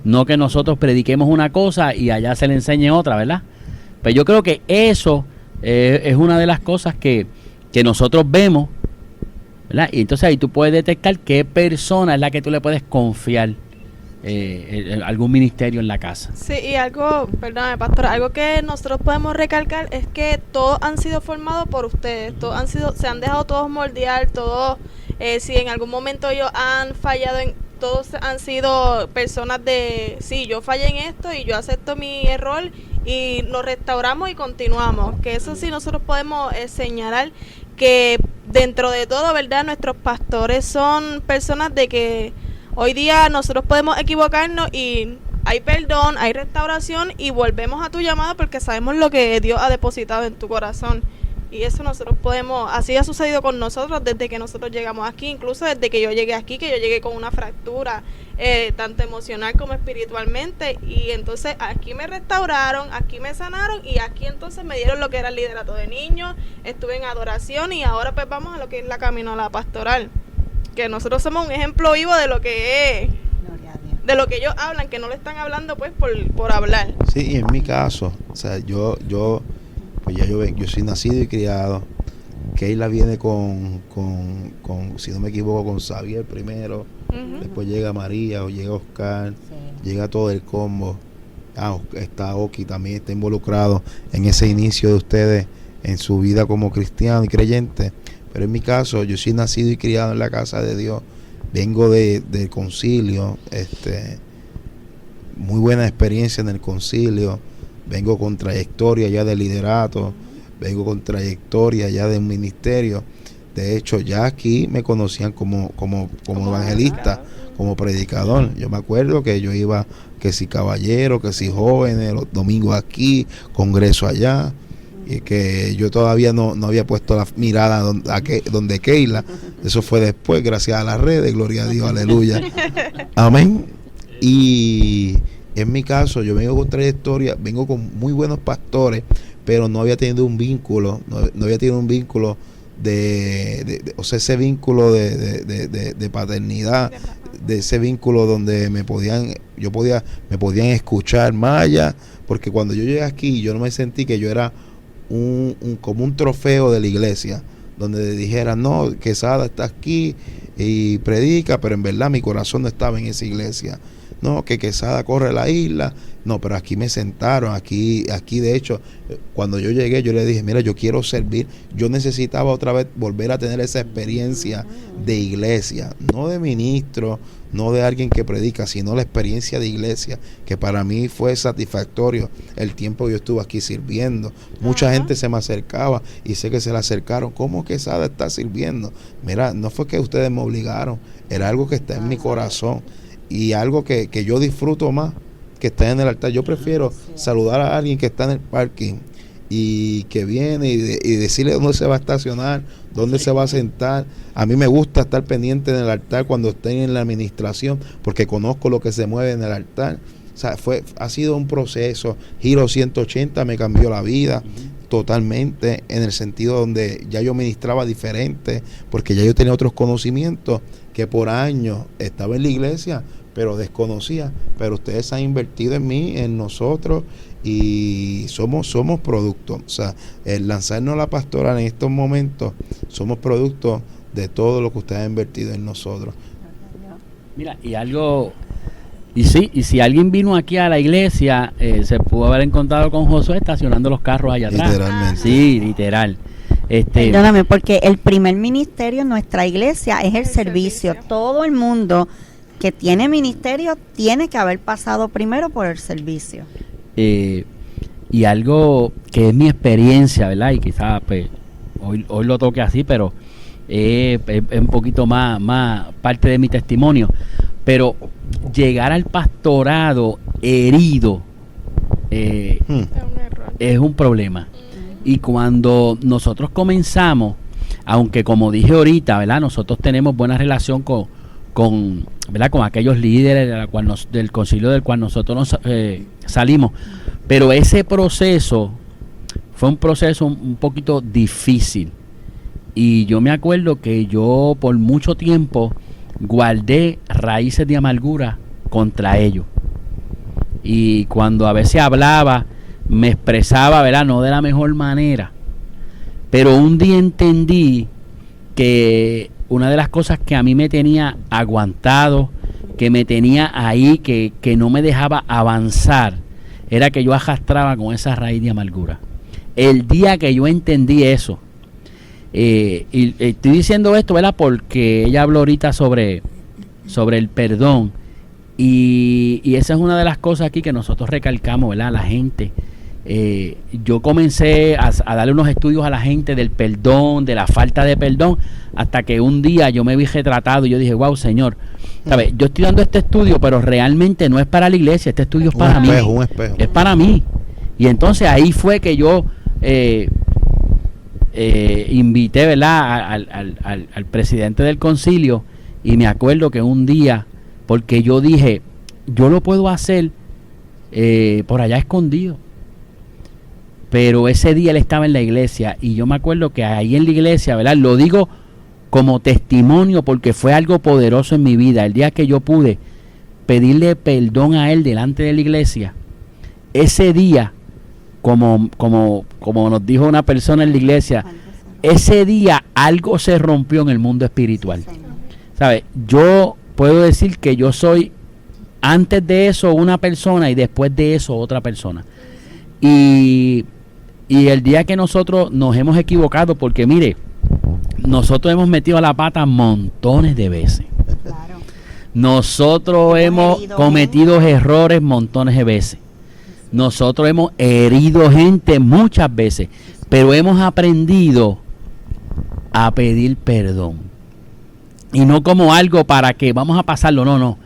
No que nosotros prediquemos una cosa y allá se le enseñe otra, ¿verdad? Pero yo creo que eso es una de las cosas que nosotros vemos, ¿verdad? Y entonces ahí tú puedes detectar qué persona es la que tú le puedes confiar algún ministerio en la casa. Sí, y algo, perdóname, pastora, algo que nosotros podemos recalcar es que todos han sido formados por ustedes, se han dejado todos moldear, todos, si en algún momento ellos han fallado todos han sido personas sí, yo fallé en esto y yo acepto mi error y nos restauramos y continuamos, que eso sí nosotros podemos señalar que dentro de todo, ¿verdad? Nuestros pastores son personas de que hoy día nosotros podemos equivocarnos y hay perdón, hay restauración y volvemos a tu llamado porque sabemos lo que Dios ha depositado en tu corazón. Y eso nosotros podemos, así ha sucedido con nosotros desde que nosotros llegamos aquí, incluso desde que yo llegué aquí, que yo llegué con una fractura, tanto emocional como espiritualmente, y entonces aquí me restauraron, aquí me sanaron, y aquí entonces me dieron lo que era el liderato de niños, estuve en adoración, y ahora pues vamos a lo que es la caminata pastoral, que nosotros somos un ejemplo vivo de lo que es, de lo que ellos hablan, que no le están hablando pues por hablar. Sí, y en mi caso, o sea, yo soy nacido y criado. Keila viene con si no me equivoco, con Xavier primero, después llega María o llega Oscar, llega todo el combo. Está Oki, también está involucrado en ese inicio de ustedes en su vida como cristiano y creyente. Pero en mi caso, yo soy nacido y criado en la casa de Dios, vengo del concilio, muy buena experiencia en el concilio. Vengo con trayectoria ya de liderato, vengo con trayectoria ya de un ministerio. De hecho, ya aquí me conocían como evangelista, como predicador. Yo me acuerdo que yo iba, que si caballero, que si jóvenes, los domingos aquí, congreso allá, y que yo todavía no había puesto la mirada donde Keila. Eso fue después, gracias a las redes, gloria a Dios, aleluya. Amén. Y en mi caso, yo vengo con trayectoria, vengo con muy buenos pastores, pero no había tenido un vínculo, no había tenido un vínculo o sea, ese vínculo de paternidad, de ese vínculo donde me podían escuchar más allá, porque cuando yo llegué aquí, yo no me sentí que yo era como un trofeo de la iglesia, donde dijeran, no, Quesada está aquí y predica, pero en verdad mi corazón no estaba en esa iglesia. no, que Quesada corre la isla. No, pero aquí me sentaron, aquí de hecho, cuando yo llegué, yo le dije, mira, yo quiero servir. Yo necesitaba otra vez volver a tener esa experiencia de iglesia, no de ministro, no de alguien que predica, sino la experiencia de iglesia, que para mí fue satisfactorio el tiempo que yo estuve aquí sirviendo. Mucha gente se me acercaba y sé que se le acercaron, ¿cómo Quesada está sirviendo? Mira, no fue que ustedes me obligaron, era algo que está en mi corazón y algo que yo disfruto más que está en el altar. Yo prefiero saludar a alguien que está en el parking y que viene y decirle dónde se va a estacionar, dónde se va a sentar. A mí me gusta estar pendiente en el altar cuando estoy en la administración, porque conozco lo que se mueve en el altar. O sea, ha sido un proceso. Giro 180 me cambió la vida totalmente, en el sentido donde ya yo ministraba diferente, porque ya yo tenía otros conocimientos que por años estaba en la iglesia, pero desconocía. Pero ustedes han invertido en mí, en nosotros, y somos producto. O sea, el lanzarnos a la pastoral en estos momentos, somos producto de todo lo que ustedes han invertido en nosotros. Mira, y si alguien vino aquí a la iglesia, se pudo haber encontrado con Josué estacionando los carros allá atrás. Literalmente. Sí, literal. Perdóname, porque el primer ministerio en nuestra iglesia es el servicio. Todo el mundo que tiene ministerio tiene que haber pasado primero por el servicio. Y algo que es mi experiencia, ¿verdad? Y quizás pues, hoy lo toque así, pero es un poquito más parte de mi testimonio. Pero llegar al pastorado herido es un problema. Y cuando nosotros comenzamos, aunque como dije ahorita, ¿verdad? Nosotros tenemos buena relación con ¿verdad? Con aquellos líderes del concilio del cual nosotros salimos, pero ese proceso fue un proceso un poquito difícil, y yo me acuerdo que yo por mucho tiempo guardé raíces de amargura contra ellos, y cuando a veces hablaba me expresaba, ¿verdad? No de la mejor manera, pero un día entendí que una de las cosas que a mí me tenía aguantado, que me tenía ahí, que no me dejaba avanzar, era que yo arrastraba con esa raíz de amargura. El día que yo entendí eso, y estoy diciendo esto, ¿verdad? Porque ella habló ahorita sobre el perdón, y esa es una de las cosas aquí que nosotros recalcamos, ¿verdad? A la gente. Yo comencé a darle unos estudios a la gente del perdón, de la falta de perdón, hasta que un día yo me vi retratado y yo dije, wow, Señor, ¿sabes? Yo estoy dando este estudio, pero realmente no es para la iglesia, este estudio es para mí, un espejo. Es para mí. Y entonces ahí fue que yo invité, ¿verdad? al presidente del concilio, y me acuerdo que un día, porque yo dije, yo lo puedo hacer por allá escondido, pero ese día él estaba en la iglesia, y yo me acuerdo que ahí en la iglesia, ¿verdad? Lo digo como testimonio porque fue algo poderoso en mi vida. El día que yo pude pedirle perdón a él delante de la iglesia, ese día, como nos dijo una persona en la iglesia, ese día algo se rompió en el mundo espiritual. ¿Sabes? Yo puedo decir que yo soy antes de eso una persona y después de eso otra persona. Y el día que nosotros nos hemos equivocado, porque mire, nosotros hemos metido la pata montones de veces. Claro. Nosotros hemos cometido errores montones de veces. Nosotros hemos herido gente muchas veces, pero hemos aprendido a pedir perdón. Y no como algo para que vamos a pasarlo, no.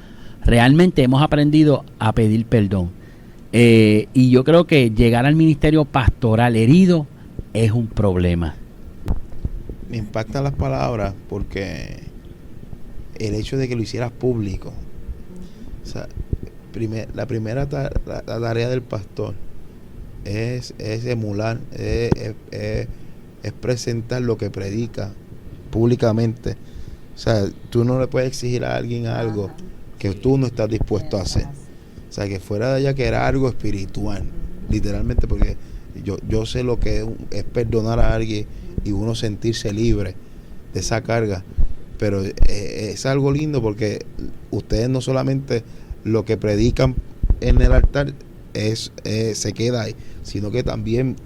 Realmente hemos aprendido a pedir perdón. Y yo creo que llegar al ministerio pastoral herido es un problema. Me impactan las palabras porque el hecho de que lo hicieras público, o sea, la primera tarea del pastor es emular, es presentar lo que predica públicamente. O sea, tú no le puedes exigir a alguien algo que tú no estás dispuesto a hacer. O sea, que fuera de allá que era algo espiritual, literalmente, porque yo sé lo que es perdonar a alguien y uno sentirse libre de esa carga, pero es algo lindo porque ustedes no solamente lo que predican en el altar se queda ahí, sino que también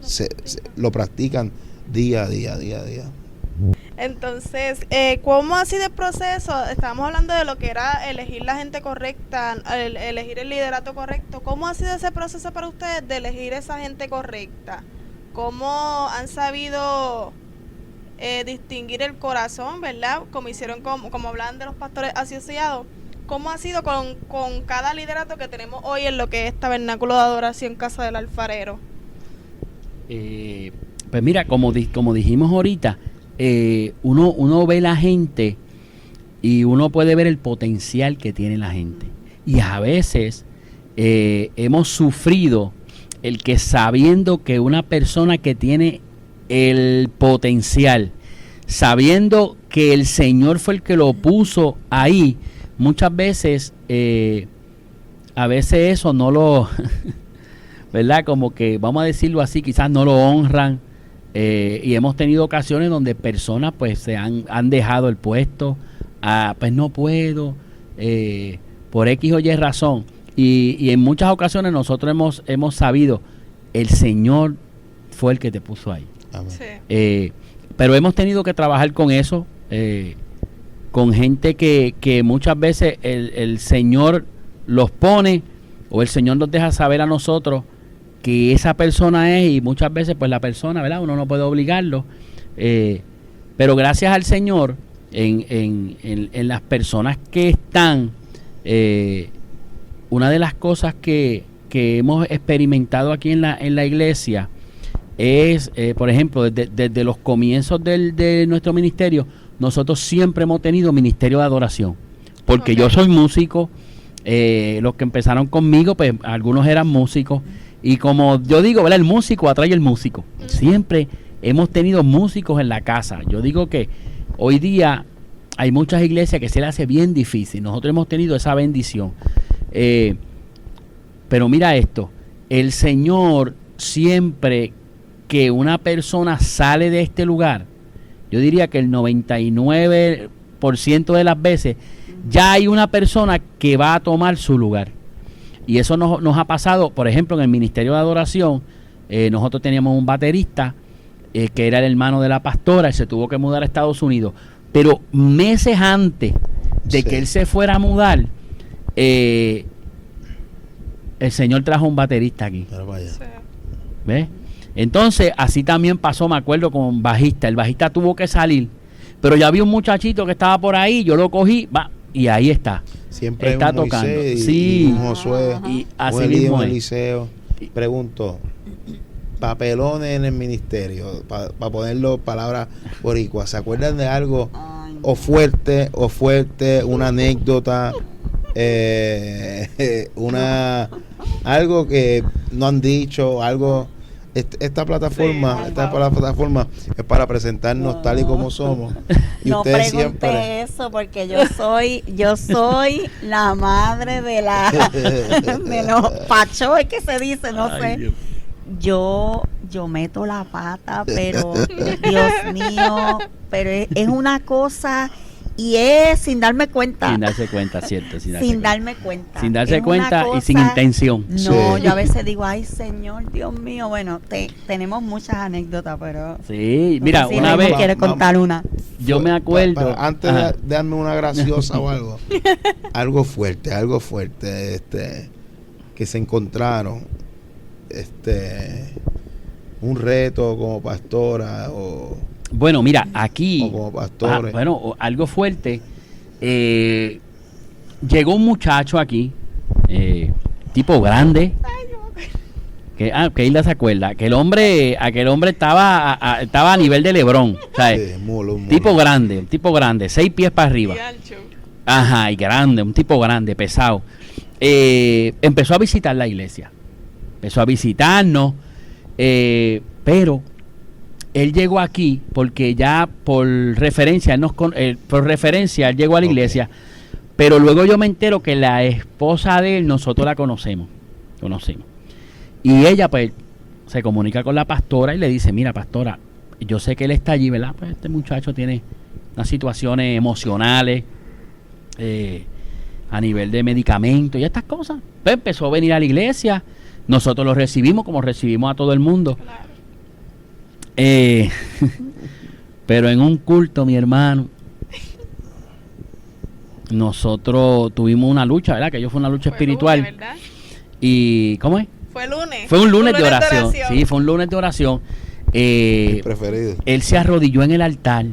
lo practican día a día. Entonces, ¿cómo ha sido el proceso? Estábamos hablando de lo que era elegir la gente correcta, elegir el liderato correcto. ¿Cómo ha sido ese proceso para ustedes de elegir esa gente correcta? ¿Cómo han sabido distinguir el corazón, verdad? Como hicieron, como hablaban de los pastores asociados. ¿Cómo ha sido con cada liderato que tenemos hoy en lo que es Tabernáculo de Adoración Casa del Alfarero? Pues mira, como dijimos ahorita, uno ve la gente y uno puede ver el potencial que tiene la gente. Y a veces hemos sufrido el que, sabiendo que una persona que tiene el potencial, sabiendo que el Señor fue el que lo puso ahí, muchas veces, a veces eso no lo, ¿verdad? Como que, vamos a decirlo así, quizás no lo honran. Y hemos tenido ocasiones donde personas pues se han dejado el puesto, pues no puedo, por X o Y razón. Y en muchas ocasiones nosotros hemos sabido, el Señor fue el que te puso ahí. Sí. Pero hemos tenido que trabajar con eso, con gente que muchas veces el Señor los pone, o el Señor nos deja saber a nosotros que esa persona es, y muchas veces pues la persona, ¿verdad? Uno no puede obligarlo, pero gracias al Señor en las personas que están, una de las cosas que hemos experimentado aquí en la iglesia es, por ejemplo, desde los comienzos de nuestro ministerio, nosotros siempre hemos tenido ministerio de adoración, porque yo soy músico, los que empezaron conmigo, pues algunos eran músicos, y como yo digo, ¿verdad? El músico atrae el músico. Siempre hemos tenido músicos en la casa. Yo digo que hoy día hay muchas iglesias que se les hace bien difícil. Nosotros hemos tenido esa bendición. Pero mira esto, el Señor siempre que una persona sale de este lugar, yo diría que el 99% de las veces ya hay una persona que va a tomar su lugar. Y eso nos ha pasado, por ejemplo, en el Ministerio de Adoración. Nosotros teníamos un baterista que era el hermano de la pastora, y se tuvo que mudar a Estados Unidos. Pero meses antes de que él se fuera a mudar, el Señor trajo un baterista aquí. ¿Ves? Entonces, así también pasó, me acuerdo, con bajista. El bajista tuvo que salir, pero ya había un muchachito que estaba por ahí, yo lo cogí, y ahí está. Siempre está un tocando. Moisés, sí. Y un Josué, y así un Elías, mismo un es. Eliseo. Pregunto, papelones en el ministerio, para ponerlo palabras boricuas, ¿se acuerdan de algo o fuerte, una anécdota, algo que no han dicho, algo? Esta plataforma es para presentarnos tal y como somos. Y no ustedes pregunte siempre eso, porque yo soy la madre de los pachos que se dice, no sé. Dios. Yo meto la pata, pero Dios mío, pero es una cosa, y es sin darme cuenta. Sin darse cuenta, cierto. Sin darme cuenta. Sin darse Es cuenta una y sin cosa- intención. No, Sí. yo a veces digo, ay Señor, Dios mío, bueno, tenemos muchas anécdotas, pero Sí, no mira, sé si una Raymond vez quiere contar una. yo me acuerdo. antes Ajá. de darme una graciosa o algo, algo fuerte, que se encontraron, un reto como pastora o Bueno, mira, aquí, como pastores. algo fuerte. Llegó un muchacho aquí, tipo grande, que Hilda se acuerda, que aquel hombre estaba a nivel de Lebrón, ¿sabes? Sí, mulo. Tipo grande, 6 pies para arriba. Ajá, y grande, un tipo grande, pesado. Empezó a visitar la iglesia, empezó a visitarnos, pero él llegó aquí porque ya por referencia, él llegó a la iglesia, pero luego yo me entero que la esposa de él, nosotros la conocemos. Y ella pues se comunica con la pastora y le dice, mira pastora, yo sé que él está allí, ¿verdad? Pues este muchacho tiene unas situaciones emocionales, a nivel de medicamentos y estas cosas. Pues empezó a venir a la iglesia, nosotros lo recibimos como recibimos a todo el mundo. Claro. Pero en un culto, mi hermano, nosotros tuvimos una lucha, ¿verdad? Que yo fue una lucha espiritual. Lunes, ¿verdad? ¿Y cómo es? Fue lunes. Fue un lunes de oración. Sí, fue un lunes de oración. Mi preferido. Él se arrodilló en el altar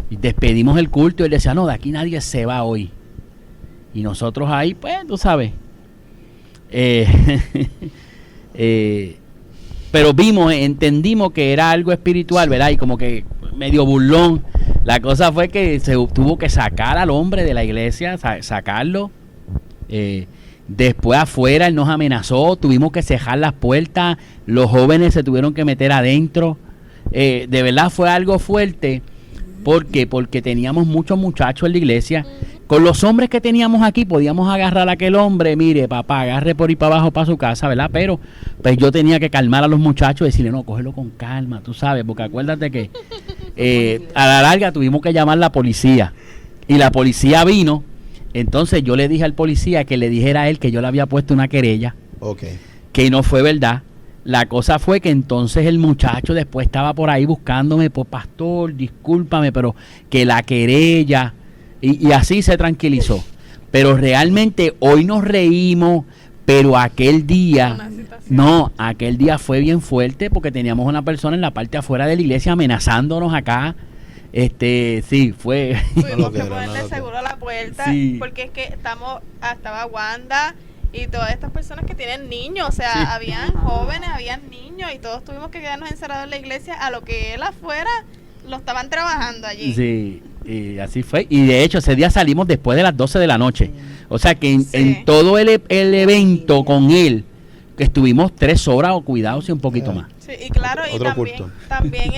y despedimos el culto y él decía, no, de aquí nadie se va hoy. Y nosotros ahí, pues, tú sabes. Pero entendimos que era algo espiritual, ¿verdad? Y como que medio burlón. La cosa fue que se tuvo que sacar al hombre de la iglesia, sacarlo. Después afuera él nos amenazó, tuvimos que cejar las puertas, los jóvenes se tuvieron que meter adentro. De verdad fue algo fuerte. ¿Por qué? Porque teníamos muchos muchachos en la iglesia. Con los hombres que teníamos aquí podíamos agarrar a aquel hombre, mire papá, agarre por ahí para abajo para su casa, ¿verdad? Pero pues yo tenía que calmar a los muchachos y decirle, no, cógelo con calma, tú sabes, porque acuérdate que a la larga tuvimos que llamar a la policía y la policía vino. Entonces yo le dije al policía que le dijera a él que yo le había puesto una querella, que no fue verdad. La cosa fue que entonces el muchacho después estaba por ahí buscándome, pues pastor, discúlpame, pero que la querella, y así se tranquilizó. Pero realmente hoy nos reímos, pero aquel día fue bien fuerte porque teníamos una persona en la parte afuera de la iglesia amenazándonos acá. Sí, fue. Tuvimos que ponerle seguro a la puerta, sí. Porque es que estaba Wanda y todas estas personas que tienen niños, o sea, sí. Habían jóvenes, habían niños y todos tuvimos que quedarnos encerrados en la iglesia a lo que él afuera lo estaban trabajando allí. Sí, y así fue. Y de hecho ese día salimos después de las 12 de la noche. O sea que en todo el evento con él, que estuvimos 3 horas o cuidados y un poquito más. Sí, y claro, y también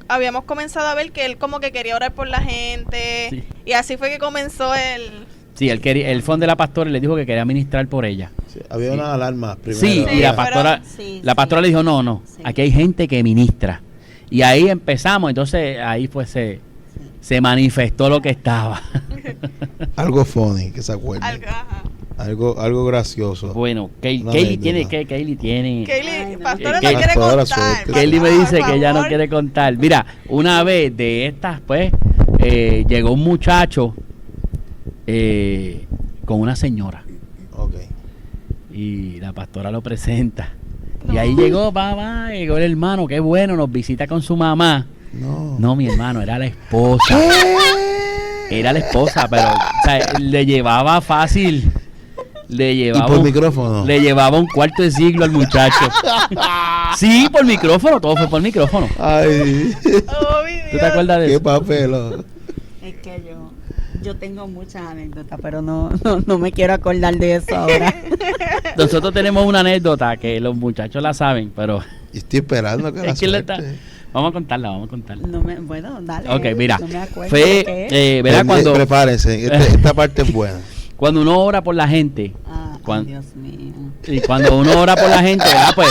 habíamos comenzado a ver que él como que quería orar por la gente, sí. Y así fue que comenzó el... Sí, él fue de la pastora y le dijo que quería ministrar por ella. Sí, había una alarma primero. Sí, y la pastora le dijo, no, aquí hay gente que ministra. Y ahí empezamos, entonces ahí pues se manifestó lo que estaba. Algo funny, que se acuerde. Algo gracioso. Bueno, Kaylee tiene... Pastora no quiere contar. Kaylee me dice que ella no quiere contar. Mira, una vez de estas, pues, llegó un muchacho con una señora. Y la pastora lo presenta. Y ahí llegó el hermano, qué bueno, nos visita con su mamá. No, mi hermano, era la esposa. Era la esposa, pero o sea, le llevaba fácil. ¿Y por micrófono? Le llevaba un cuarto de siglo al muchacho. Sí, por micrófono, todo fue por micrófono. Ay. ¿Tú te acuerdas de eso? Qué papel. Es que yo tengo muchas anécdotas, pero no me quiero acordar de eso ahora. Nosotros tenemos una anécdota que los muchachos la saben, pero... Estoy esperando que la suelte. Vamos a contarla. Bueno, dale. Ok, mira. No me acuerdo ¿verdad? Cuando... Prepárense, esta parte es buena. Cuando uno ora por la gente... Dios mío. Y cuando uno ora por la gente, ¿verdad? Pues...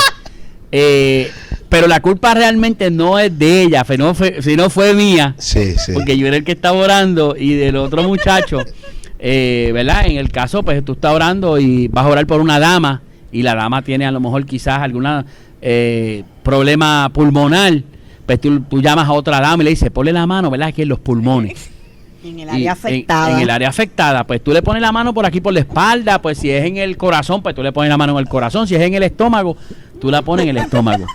pero la culpa realmente no es de ella, sino fue mía. Sí. Porque yo era el que estaba orando y del otro muchacho, ¿verdad? En el caso, pues tú estás orando y vas a orar por una dama y la dama tiene a lo mejor quizás alguna problema pulmonar. Pues tú llamas a otra dama y le dices, ponle la mano, ¿verdad? Aquí en los pulmones. En el área afectada. En el área afectada, pues tú le pones la mano por aquí por la espalda, pues si es en el corazón, pues tú le pones la mano en el corazón, si es en el estómago, tú la pones en el estómago.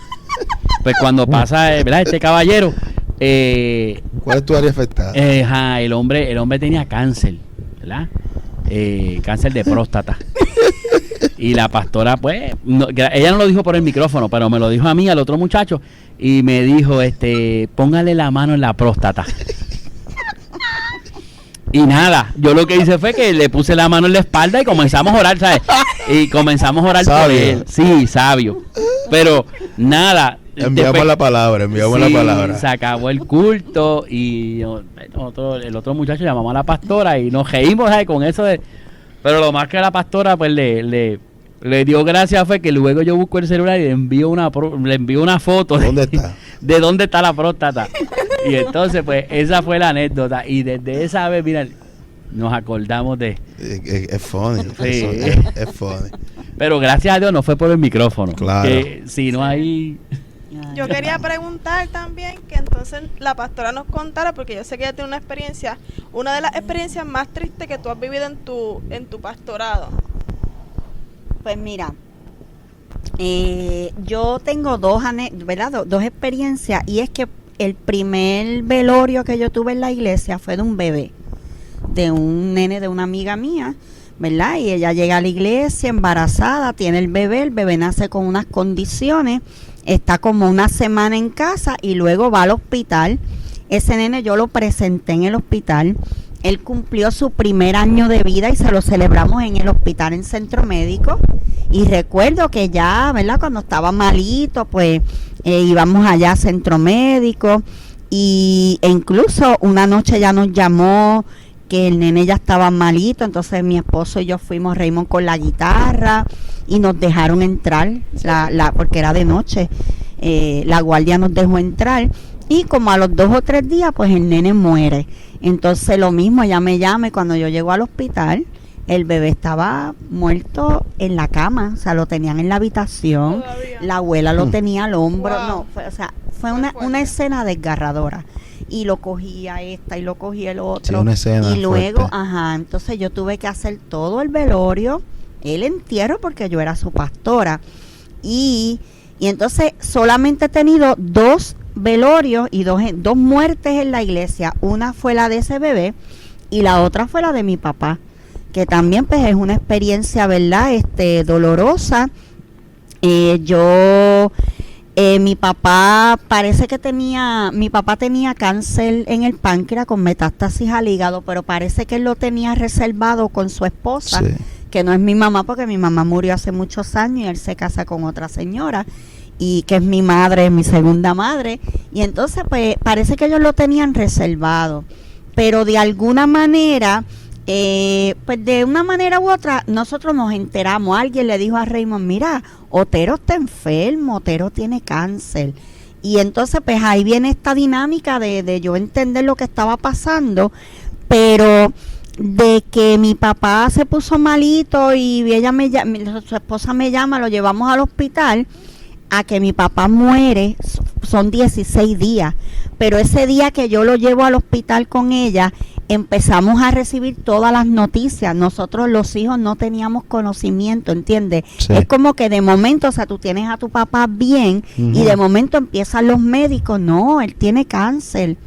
Pues cuando pasa, ¿verdad? Este caballero... ¿cuál es tu área afectada? El hombre tenía cáncer, ¿verdad? Cáncer de próstata. Y la pastora, pues, ella no lo dijo por el micrófono, pero me lo dijo a mí, al otro muchacho, y me dijo, póngale la mano en la próstata. Y nada, yo lo que hice fue que le puse la mano en la espalda y comenzamos a orar, ¿sabes? Y comenzamos a orar por él. Sí, sabio. Pero nada. Enviamos la palabra. Se acabó el culto y el otro muchacho llamamos a la pastora y nos reímos, ¿sabes? Con eso de... Pero lo más que la pastora, pues, le dio gracias fue que luego yo busco el celular y le envío una foto. ¿Dónde está? De dónde está la próstata. Y entonces, pues, esa fue la anécdota. Y desde esa vez, mira, nos acordamos de... Es funny. Sí. Es funny. Pero gracias a Dios no fue por el micrófono. Claro. Que si no hay... Yo quería preguntar también que entonces la pastora nos contara, porque yo sé que ella tiene una experiencia, una de las experiencias más tristes que tú has vivido en tu pastorado. Pues mira, yo tengo dos experiencias, y es que el primer velorio que yo tuve en la iglesia fue de un bebé, de un nene de una amiga mía, ¿verdad? Y ella llega a la iglesia embarazada, tiene el bebé nace con unas condiciones, está como una semana en casa y luego va al hospital. Ese nene yo lo presenté en el hospital. Él cumplió su primer año de vida y se lo celebramos en el hospital, en Centro Médico. Y recuerdo que ya, ¿verdad? Cuando estaba malito, pues íbamos allá a Centro Médico. E incluso una noche ya nos llamó que el nene ya estaba malito. Entonces mi esposo y yo fuimos, Raymond, con la guitarra y nos dejaron entrar, porque era de noche. La guardia nos dejó entrar. Y como a los 2 o 3 días, pues el nene muere. Entonces lo mismo, ella me llama y cuando yo llego al hospital, el bebé estaba muerto en la cama, o sea, lo tenían en la habitación. Todavía. La abuela lo tenía al hombro. Wow. No, fue una escena desgarradora. Y lo cogía esta y lo cogía el otro. Sí, una escena y luego, fuerte. entonces yo tuve que hacer todo el velorio, el entierro, porque yo era su pastora. Y entonces solamente he tenido 2 velorios y 2 muertes en la iglesia. Una fue la de ese bebé y la otra fue la de mi papá, que también pues es una experiencia, ¿verdad? Dolorosa. Mi papá tenía cáncer en el páncreas con metástasis al hígado, pero parece que él lo tenía reservado con su esposa, Sí. que no es mi mamá, porque mi mamá murió hace muchos años y él se casa con otra señora, y que es mi madre, es mi segunda madre, y entonces pues parece que ellos lo tenían reservado, pero de alguna manera, pues de una manera u otra, nosotros nos enteramos. Alguien le dijo a Raymond, mira, Otero está enfermo, Otero tiene cáncer. Y entonces pues ahí viene esta dinámica de yo entender lo que estaba pasando, pero de que mi papá se puso malito y ella su esposa me llama, lo llevamos al hospital, a que mi papá muere son 16 días, pero ese día que yo lo llevo al hospital con ella, empezamos a recibir todas las noticias. Nosotros los hijos no teníamos conocimiento, ¿entiendes? Sí. Es como que de momento, o sea, tú tienes a tu papá bien y de momento empiezan los médicos, no, él tiene cáncer.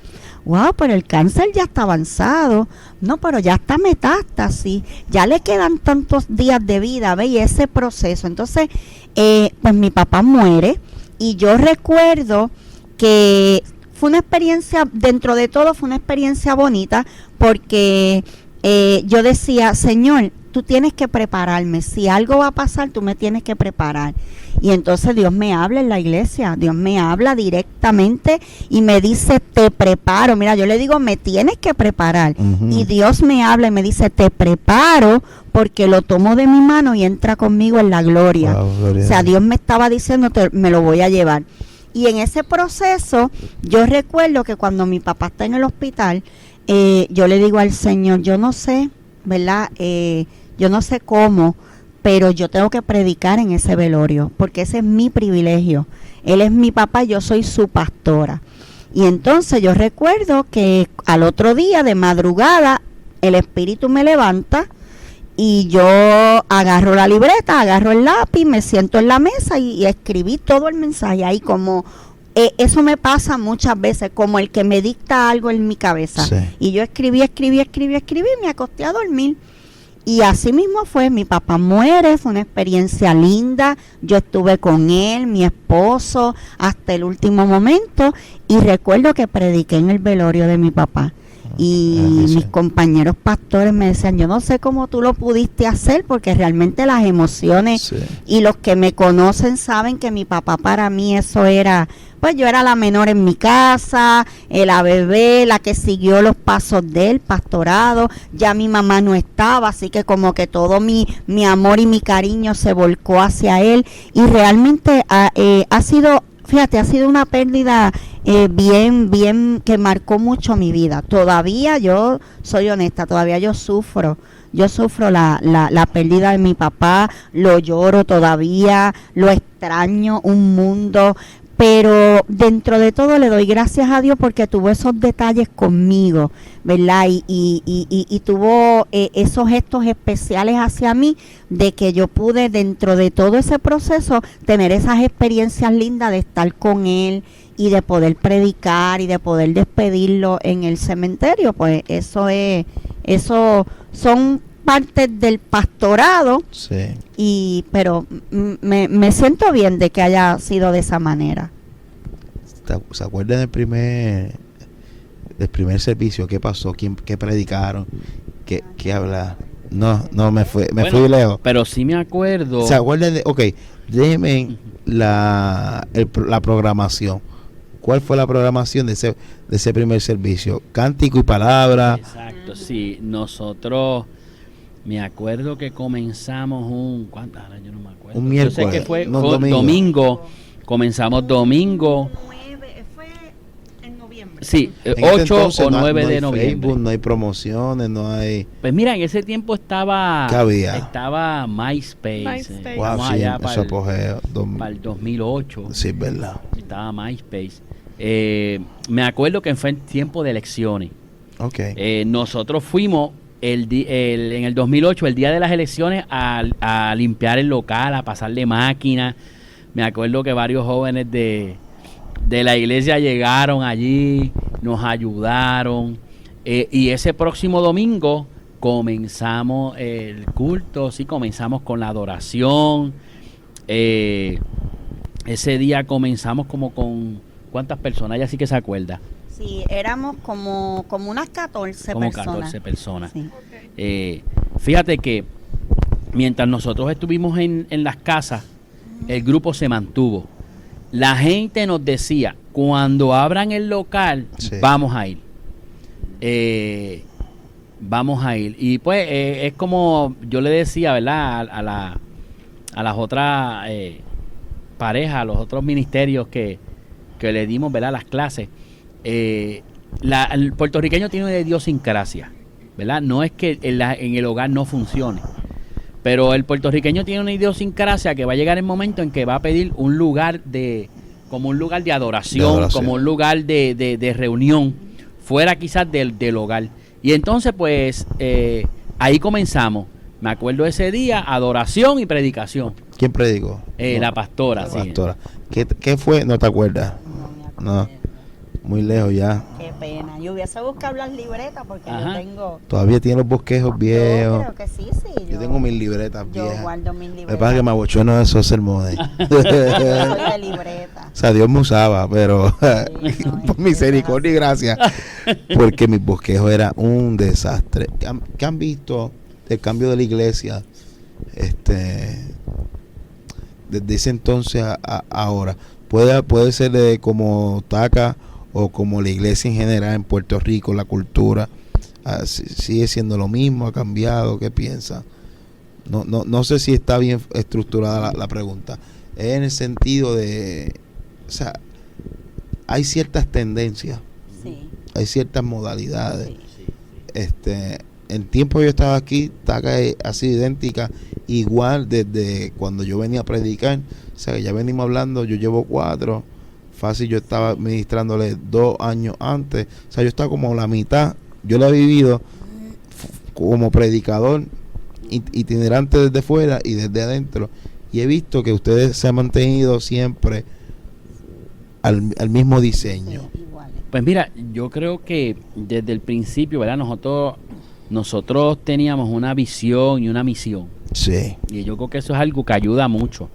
Wow, pero el cáncer ya está avanzado. No, pero ya está metástasis. Ya le quedan tantos días de vida, ¿ve? Y ese proceso. Entonces, pues mi papá muere y yo recuerdo que fue una experiencia, dentro de todo fue una experiencia bonita, porque yo decía, Señor, tú tienes que prepararme. Si algo va a pasar, tú me tienes que preparar. Y entonces Dios me habla en la iglesia, Dios me habla directamente y me dice, te preparo. Mira, yo le digo, me tienes que preparar. Ujú. Y Dios me habla y me dice, te preparo porque lo tomo de mi mano y entra conmigo en la gloria. Wow, gloria O sea, a Dios. Dios me estaba diciendo, me lo voy a llevar. Y en ese proceso, yo recuerdo que cuando mi papá está en el hospital, yo le digo al Señor, yo no sé, ¿verdad? Yo no sé cómo, pero yo tengo que predicar en ese velorio, porque ese es mi privilegio. Él es mi papá, yo soy su pastora. Y entonces yo recuerdo que al otro día de madrugada, el Espíritu me levanta y yo agarro la libreta, agarro el lápiz, me siento en la mesa y escribí todo el mensaje ahí, como eso me pasa muchas veces, como el que me dicta algo en mi cabeza. Sí. Y yo escribí, me acosté a dormir. Y así mismo fue, mi papá muere, fue una experiencia linda, yo estuve con él, mi esposo, hasta el último momento, y recuerdo que prediqué en el velorio de mi papá. Y mis compañeros pastores me decían, yo no sé cómo tú lo pudiste hacer, porque realmente las emociones, Sí. y los que me conocen saben que mi papá para mí eso era, pues yo era la menor en mi casa, la bebé, la que siguió los pasos del pastorado, ya mi mamá no estaba, así que como que todo mi amor y mi cariño se volcó hacia él, y realmente ha sido fíjate, ha sido una pérdida bien, que marcó mucho mi vida. Todavía yo soy honesta, todavía yo sufro la pérdida de mi papá, lo lloro todavía, lo extraño un mundo, pero dentro de todo le doy gracias a Dios porque tuvo esos detalles conmigo, ¿verdad? Y tuvo esos gestos especiales hacia mí, de que yo pude dentro de todo ese proceso tener esas experiencias lindas de estar con él y de poder predicar y de poder despedirlo en el cementerio. Pues eso son partes del pastorado. Sí. Pero me siento bien de que haya sido de esa manera. ¿Se acuerdan del primer servicio? ¿Qué pasó? ¿Qué predicaron? ¿Qué habla? No, me fui lejos. Pero sí me acuerdo. ¿Se acuerdan de? Ok, déjenme la programación. ¿Cuál fue la programación de ese primer servicio? Cántico y palabra. Exacto, sí. Nosotros, me acuerdo que comenzamos ¿cuántas horas? Yo no me acuerdo. Un miércoles. Yo sé que fue domingo. Comenzamos domingo. Fue en noviembre. Sí, En 8 o 9 de noviembre. Facebook, no hay promociones, no hay... Pues mira, en ese tiempo estaba... ¿Qué había? Estaba MySpace. Wow, Vamos sí, allá eso apogeo. para el 2008. Sí, es verdad. Estaba MySpace. Me acuerdo que fue en tiempo de elecciones. Okay. Nosotros fuimos en el 2008, el día de las elecciones, a limpiar el local, a pasarle máquinas. Me acuerdo que varios jóvenes de la iglesia llegaron allí, nos ayudaron. Y ese próximo domingo comenzamos el culto, sí, comenzamos con la adoración. Ese día comenzamos como con... ¿Cuántas personas? Ella sí que se acuerda. Sí, éramos como unas 14 como personas. 14 personas. Sí. Fíjate que mientras nosotros estuvimos en las casas, el grupo se mantuvo. La gente nos decía, cuando abran el local, sí, vamos a ir. Vamos a ir. Y pues es como yo le decía, ¿verdad? A las otras parejas, a los otros ministerios que le dimos, ¿verdad? Las clases. El puertorriqueño tiene una idiosincrasia, ¿verdad? No es que en el hogar no funcione, pero el puertorriqueño tiene una idiosincrasia que va a llegar el momento en que va a pedir un lugar como un lugar de adoración, como un lugar de reunión, fuera quizás del hogar. Y entonces pues ahí comenzamos. Me acuerdo ese día, adoración y predicación. ¿Quién predicó? La pastora. La sí. pastora. ¿Qué fue? ¿No te acuerdas? No me acuerdo. No. Muy lejos ya. Qué pena. Yo hubiese buscado las libretas porque Ajá. yo tengo... Todavía tiene los bosquejos Yo viejos. creo que sí. Yo tengo mis libretas Yo viejas. guardo mis Me libretas. pasa que me abochono de esos sermones. Yo soy de libreta. O sea, Dios me usaba, pero Sí, no, por misericordia y gracia, porque mis bosquejos era un desastre. ¿Qué han visto del cambio de la iglesia desde ese entonces a ahora? Puede ser como Taca o como la iglesia en general en Puerto Rico, la cultura, sigue siendo lo mismo, ha cambiado. ¿Qué piensa? No sé si está bien estructurada la pregunta. Es en el sentido de, o sea, hay ciertas tendencias, Sí. hay ciertas modalidades. Sí. En tiempo yo estaba aquí, Taca ha sido idéntica, igual desde cuando yo venía a predicar. O sea, que ya venimos hablando, yo llevo 4, fácil yo estaba ministrándole 2 años antes. O sea, yo estaba como la mitad, yo la he vivido como predicador itinerante desde fuera y desde adentro. Y he visto que ustedes se han mantenido siempre al mismo diseño. Sí, igual. Pues mira, yo creo que desde el principio, ¿verdad? Nosotros teníamos una visión y una misión. Sí. Y yo creo que eso es algo que ayuda mucho.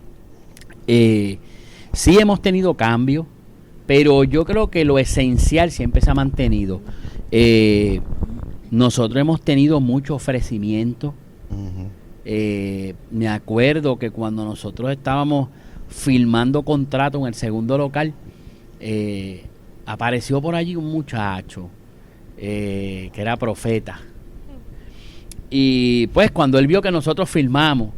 Sí hemos tenido cambios, pero yo creo que lo esencial siempre se ha mantenido. Nosotros hemos tenido mucho ofrecimiento. Uh-huh. Me acuerdo que cuando nosotros estábamos filmando contrato en el segundo local, apareció por allí un muchacho que era profeta. Y pues cuando él vio que nosotros filmamos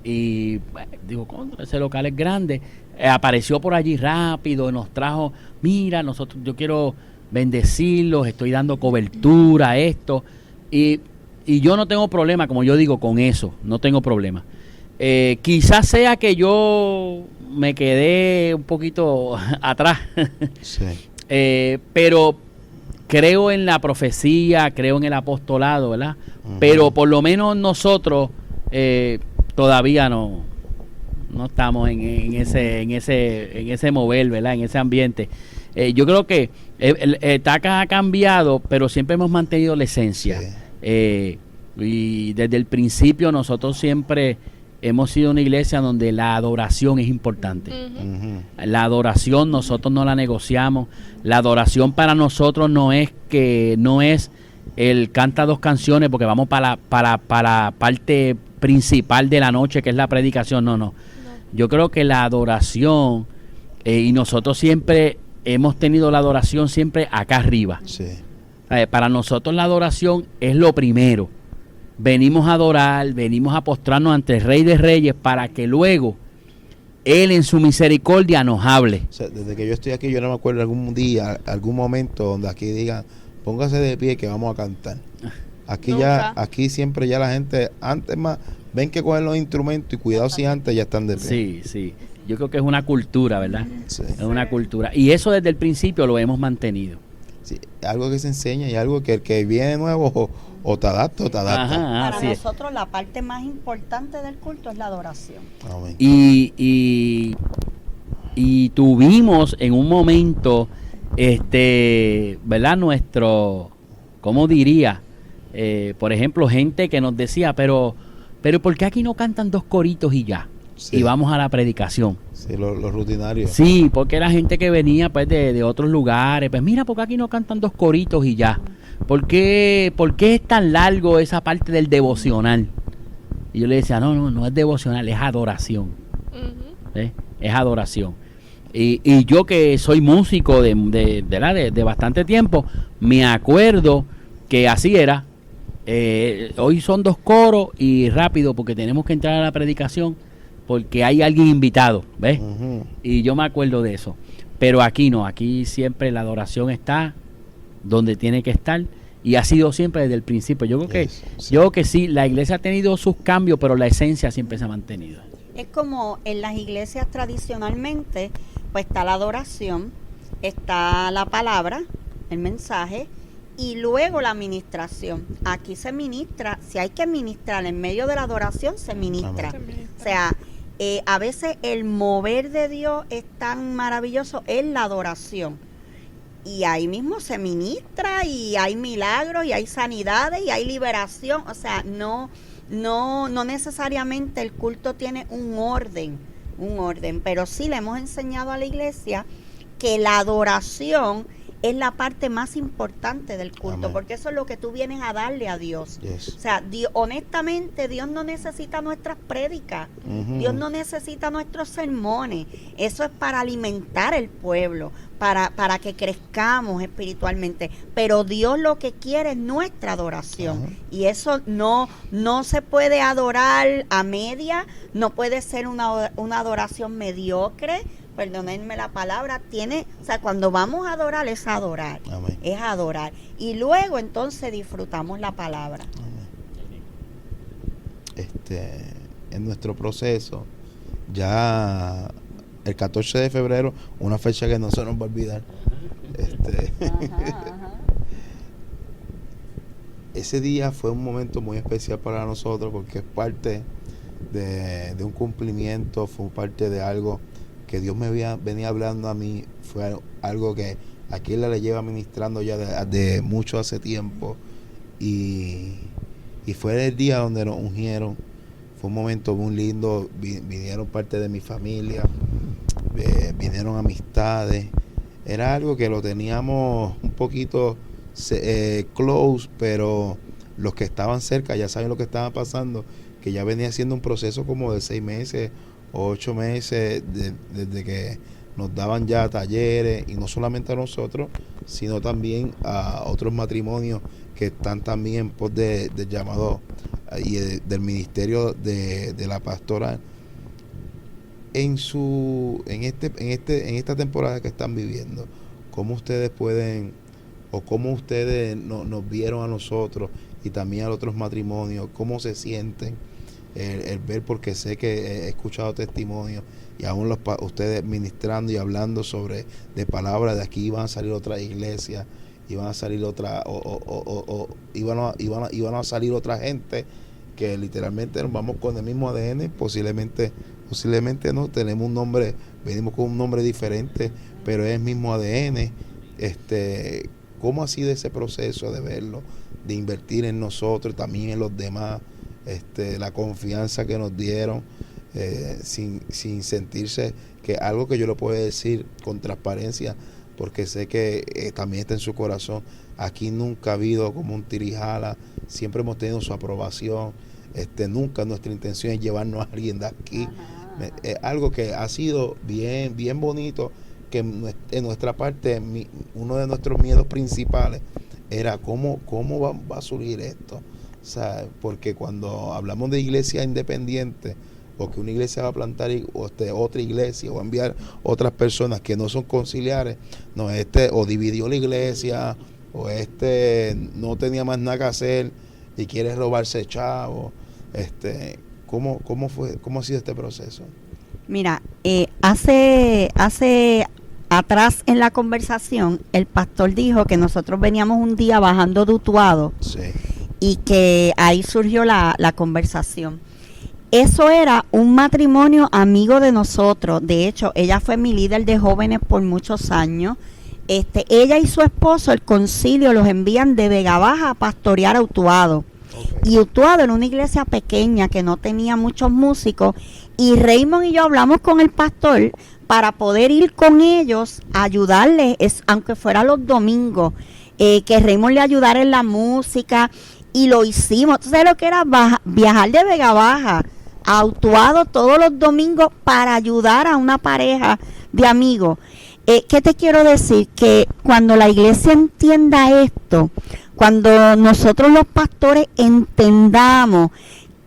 y digo, contra, ese local es grande, apareció por allí rápido, nos trajo, mira, yo quiero bendecirlos, estoy dando cobertura a esto, y yo no tengo problema, como yo digo, con eso, no tengo problema. Quizás sea que yo me quedé un poquito atrás, Sí. pero creo en la profecía, creo en el apostolado, ¿verdad? Ujú. Pero por lo menos nosotros todavía no estamos en ese mover, ¿verdad? En ese ambiente. Yo creo que el TACA ha cambiado, pero siempre hemos mantenido la esencia. Sí. Y desde el principio nosotros siempre hemos sido una iglesia donde la adoración es importante. Ujú. La adoración nosotros no la negociamos. La adoración para nosotros no es el canta 2 canciones porque vamos para la parte principal de la noche, que es la predicación. No. Yo creo que la adoración, y nosotros siempre hemos tenido la adoración siempre acá arriba. Sí. Para nosotros la adoración es lo primero. Venimos a adorar, venimos a postrarnos ante el Rey de Reyes para que luego Él en su misericordia nos hable. O sea, desde que yo estoy aquí, yo no me acuerdo algún día, algún momento donde aquí digan, póngase de pie que vamos a cantar. Aquí Nunca. aquí siempre ya la gente, antes más, ven que cogen los instrumentos y cuidado si antes ya están de pie. Sí. Yo creo que es una cultura, ¿verdad? Sí. Es una cultura. Y eso desde el principio lo hemos mantenido. Sí, algo que se enseña y algo que el que viene nuevo o te adapta o te adapta. Ajá, Para así es. nosotros la parte más importante del culto es la adoración. Amén. Y tuvimos en un momento, ¿verdad? ¿Cómo diría? Por ejemplo, gente que nos decía, pero ¿por qué aquí no cantan 2 coritos y ya? Sí. Y vamos a la predicación. Sí, los rutinarios. Sí, porque era gente que venía pues de otros lugares. Pues mira, ¿por qué aquí no cantan 2 coritos y ya? ¿Por qué es tan largo esa parte del devocional? Y yo le decía, no es devocional, es adoración. Ujú. Es adoración. Y yo que soy músico de bastante tiempo, me acuerdo que así era. Hoy son 2 coros y rápido porque tenemos que entrar a la predicación porque hay alguien invitado, ¿ves? Ujú. Y yo me acuerdo de eso. Pero aquí no, aquí siempre la adoración está donde tiene que estar y ha sido siempre desde el principio. Yo creo que sí, la iglesia ha tenido sus cambios, pero la esencia siempre se ha mantenido. Es como en las iglesias tradicionalmente, pues está la adoración, está la palabra, el mensaje, y luego la administración. Aquí se ministra, si hay que ministrar en medio de la adoración, se ministra. O sea, a veces el mover de Dios es tan maravilloso en la adoración. Y ahí mismo se ministra y hay milagros y hay sanidades y hay liberación. O sea, no necesariamente el culto tiene un orden, pero sí le hemos enseñado a la iglesia que la adoración es la parte más importante del culto. Amén. Porque eso es lo que tú vienes a darle a Dios. Yes. O sea, honestamente, Dios no necesita nuestras prédicas, Dios no necesita nuestros sermones. Eso es para alimentar el pueblo, para que crezcamos espiritualmente. Pero Dios lo que quiere es nuestra adoración. Y eso no se puede adorar a media, no puede ser una adoración mediocre. Perdónenme la palabra, o sea, cuando vamos a adorar es adorar. Amén. Es adorar. Y luego entonces disfrutamos la palabra. Amén. En nuestro proceso, ya el 14 de febrero, una fecha que no se nos va a olvidar. Ajá. Ese día fue un momento muy especial para nosotros porque es parte de un cumplimiento, fue parte de algo que Dios me venía hablando a mí, fue algo que aquí le lleva ministrando ya de mucho hace tiempo y fue el día donde nos ungieron. Fue un momento muy lindo, vinieron parte de mi familia, vinieron amistades, era algo que lo teníamos un poquito close, pero los que estaban cerca ya saben lo que estaba pasando, que ya venía siendo un proceso como de 6 meses, 8 meses desde que nos daban ya talleres, y no solamente a nosotros, sino también a otros matrimonios que están también en pos del llamado y del ministerio de la pastora. en esta temporada que están viviendo, ¿cómo ustedes pueden, o cómo ustedes nos vieron a nosotros y también a los otros matrimonios, cómo se sienten el ver, porque sé que he escuchado testimonios y aún ustedes ministrando y hablando de palabras de aquí iban a salir otras iglesias, iban a salir iban a salir otra gente que literalmente nos vamos con el mismo ADN, posiblemente no, tenemos un nombre, venimos con un nombre diferente, pero es el mismo ADN. ¿Cómo ha sido ese proceso de verlo, de invertir en nosotros, también en los demás, la confianza que nos dieron, sin sentirse que algo que yo lo puedo decir con transparencia, porque sé que también está en su corazón? Aquí nunca ha habido como un tirijala, siempre hemos tenido su aprobación. Nunca nuestra intención es llevarnos a alguien de aquí. Algo que ha sido bien bonito, que en nuestra parte, uno de nuestros miedos principales era cómo va a surgir esto. O sea, porque cuando hablamos de iglesia independiente, o que una iglesia va a plantar otra iglesia, o enviar otras personas que no son conciliares, no, o dividió la iglesia, o no tenía más nada que hacer y quiere robarse chavo. ¿Cómo ha sido este proceso? Mira, hace atrás en la conversación, el pastor dijo que nosotros veníamos un día bajando de Utuado, sí, y que ahí surgió la conversación. Eso era un matrimonio amigo de nosotros. De hecho, ella fue mi líder de jóvenes por muchos años. Ella y su esposo, el concilio, los envían de Vega Baja a pastorear a Utuado. Okay. Y Utuado era una iglesia pequeña que no tenía muchos músicos, y Raymond y yo hablamos con el pastor para poder ir con ellos a ayudarles, aunque fuera los domingos, que Raymond le ayudara en la música, y lo hicimos. Entonces lo que era viajar de Vega Baja a Utuado todos los domingos para ayudar a una pareja de amigos. ¿Qué te quiero decir? Que cuando la iglesia entienda esto, cuando nosotros los pastores entendamos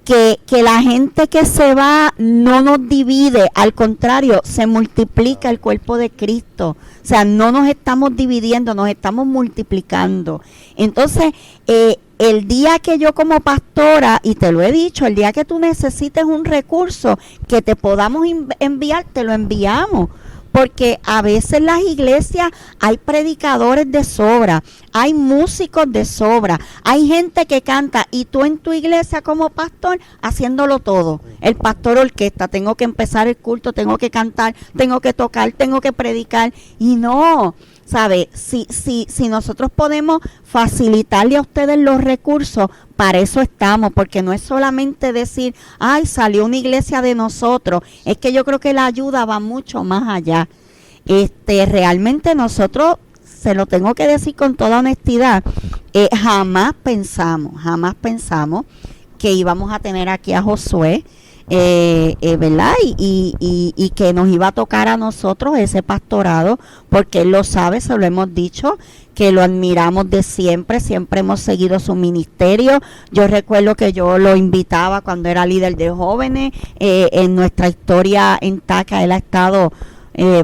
que la gente que se va no nos divide, al contrario, se multiplica el cuerpo de Cristo. O sea, no nos estamos dividiendo, nos estamos multiplicando. Entonces, el día que yo como pastora, y te lo he dicho, el día que tú necesites un recurso que te podamos enviar, te lo enviamos. Porque a veces en las iglesias hay predicadores de sobra, hay músicos de sobra, hay gente que canta, y tú en tu iglesia como pastor haciéndolo todo. El pastor orquesta, tengo que empezar el culto, tengo que cantar, tengo que tocar, tengo que predicar, y no, ¿sabes? Si nosotros podemos facilitarle a ustedes los recursos, para eso estamos, porque no es solamente decir, ay, salió una iglesia de nosotros, es que yo creo que la ayuda va mucho más allá. Realmente nosotros, se lo tengo que decir con toda honestidad, jamás pensamos que íbamos a tener aquí a Josué, ¿verdad? Y que nos iba a tocar a nosotros ese pastorado, porque él lo sabe, se lo hemos dicho, que lo admiramos de siempre hemos seguido su ministerio. Yo recuerdo que yo lo invitaba cuando era líder de jóvenes, en nuestra historia en TACA él ha estado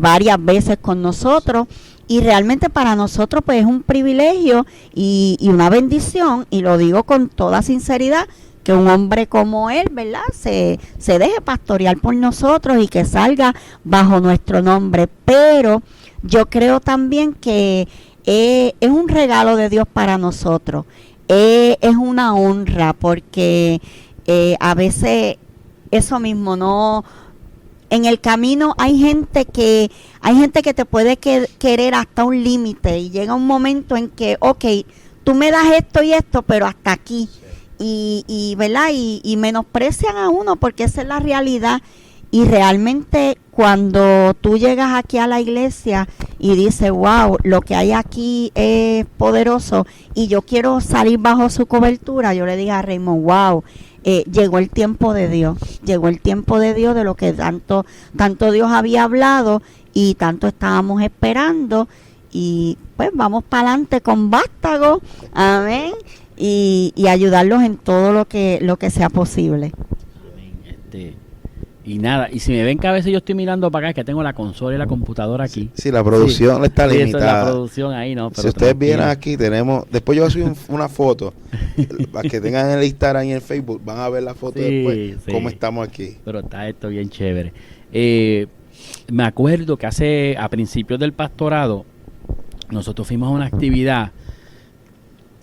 varias veces con nosotros, y realmente para nosotros pues es un privilegio y una bendición, y lo digo con toda sinceridad, que un hombre como él, ¿verdad?, se deje pastorear por nosotros y que salga bajo nuestro nombre. Pero yo creo también que es un regalo de Dios para nosotros, es una honra, porque a veces eso mismo no... En el camino hay gente que te puede querer hasta un límite, y llega un momento en que, okay, tú me das esto y esto, pero hasta aquí. Y ¿verdad? Y menosprecian a uno, porque esa es la realidad. Y realmente cuando tú llegas aquí a la iglesia y dices, wow, lo que hay aquí es poderoso y yo quiero salir bajo su cobertura, yo le dije a Raymond, wow, llegó el tiempo de Dios, de lo que tanto Dios había hablado y tanto estábamos esperando, y pues vamos para adelante con Vástago, amén, y ayudarlos en todo lo que sea posible. Amén. Y nada, y si me ven que a veces yo estoy mirando para acá, es que tengo la consola y la computadora aquí. Sí, la producción está Sí, limitada. eso es la producción ahí, ¿no? Pero si ustedes tranquilo. vienen aquí, después yo voy a subir una foto, para que tengan en el Instagram y en el Facebook, van a ver la foto Sí, después, sí. cómo estamos aquí. Pero está esto bien chévere. Me acuerdo que a principios del pastorado, nosotros fuimos a una actividad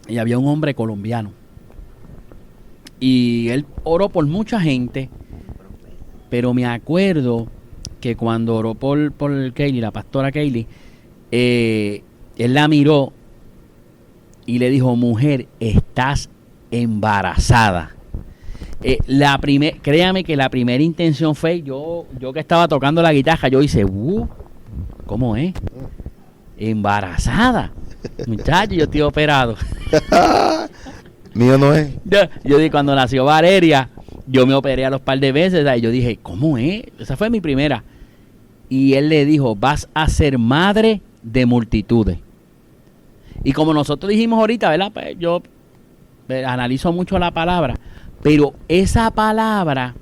y había un hombre colombiano. Y él oró por mucha gente, pero me acuerdo que cuando oró por Kaylee, la pastora Kaylee, él la miró y le dijo: mujer, estás embarazada. Créame que la primera intención fue, yo que estaba tocando la guitarra, yo hice, ¿cómo es? Embarazada. Muchacho, yo estoy operado. Mío no es. Yo dije, cuando nació Valeria, yo me operé a los par de veces, y yo dije, ¿cómo es? Esa fue mi primera. Y él le dijo: vas a ser madre de multitudes. Y como nosotros dijimos ahorita, ¿verdad? Pues yo analizo mucho la palabra, pero esa palabra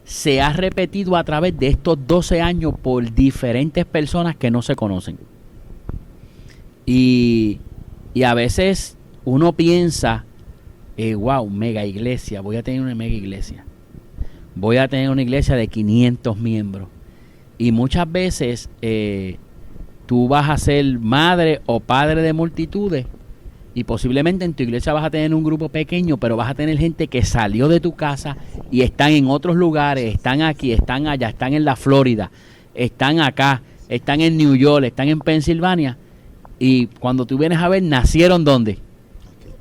se ha repetido a través de estos 12 años por diferentes personas que no se conocen. Y a veces uno piensa, wow, mega iglesia, voy a tener una mega iglesia. Voy a tener una iglesia de 500 miembros. Y muchas veces tú vas a ser madre o padre de multitudes y posiblemente en tu iglesia vas a tener un grupo pequeño, pero vas a tener gente que salió de tu casa y están en otros lugares, están aquí, están allá, están en la Florida, están acá, están en New York, están en Pensilvania. Y cuando tú vienes a ver, ¿nacieron dónde?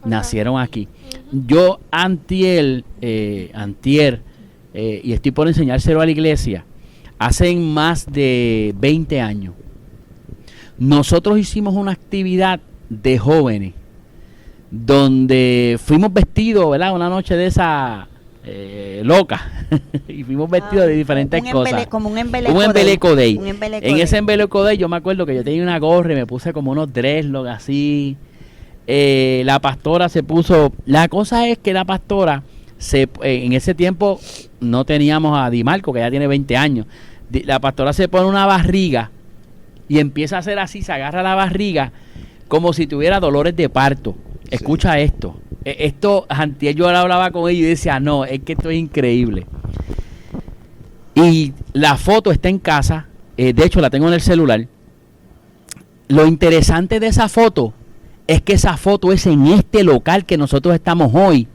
Nacieron aquí. Yo antier, y estoy por enseñárselo a la iglesia, hace más de 20 años, nosotros hicimos una actividad de jóvenes donde fuimos vestidos, ¿verdad? Una noche de esa loca y fuimos vestidos de diferentes cosas. Como un embeleco day. En ese day. embeleco day yo me acuerdo que yo tenía una gorra y me puse como unos dreadlocks así. La pastora se puso... La cosa es que la pastora, en ese tiempo no teníamos a Di Marco, que ya tiene 20 años. La pastora se pone una barriga y empieza a hacer así, se agarra la barriga como si tuviera dolores de parto. Escucha esto. Antier yo hablaba con ella y decía, no, es que esto es increíble. Y la foto está en casa, de hecho la tengo en el celular. Lo interesante de esa foto es que esa foto es en este local que nosotros estamos hoy,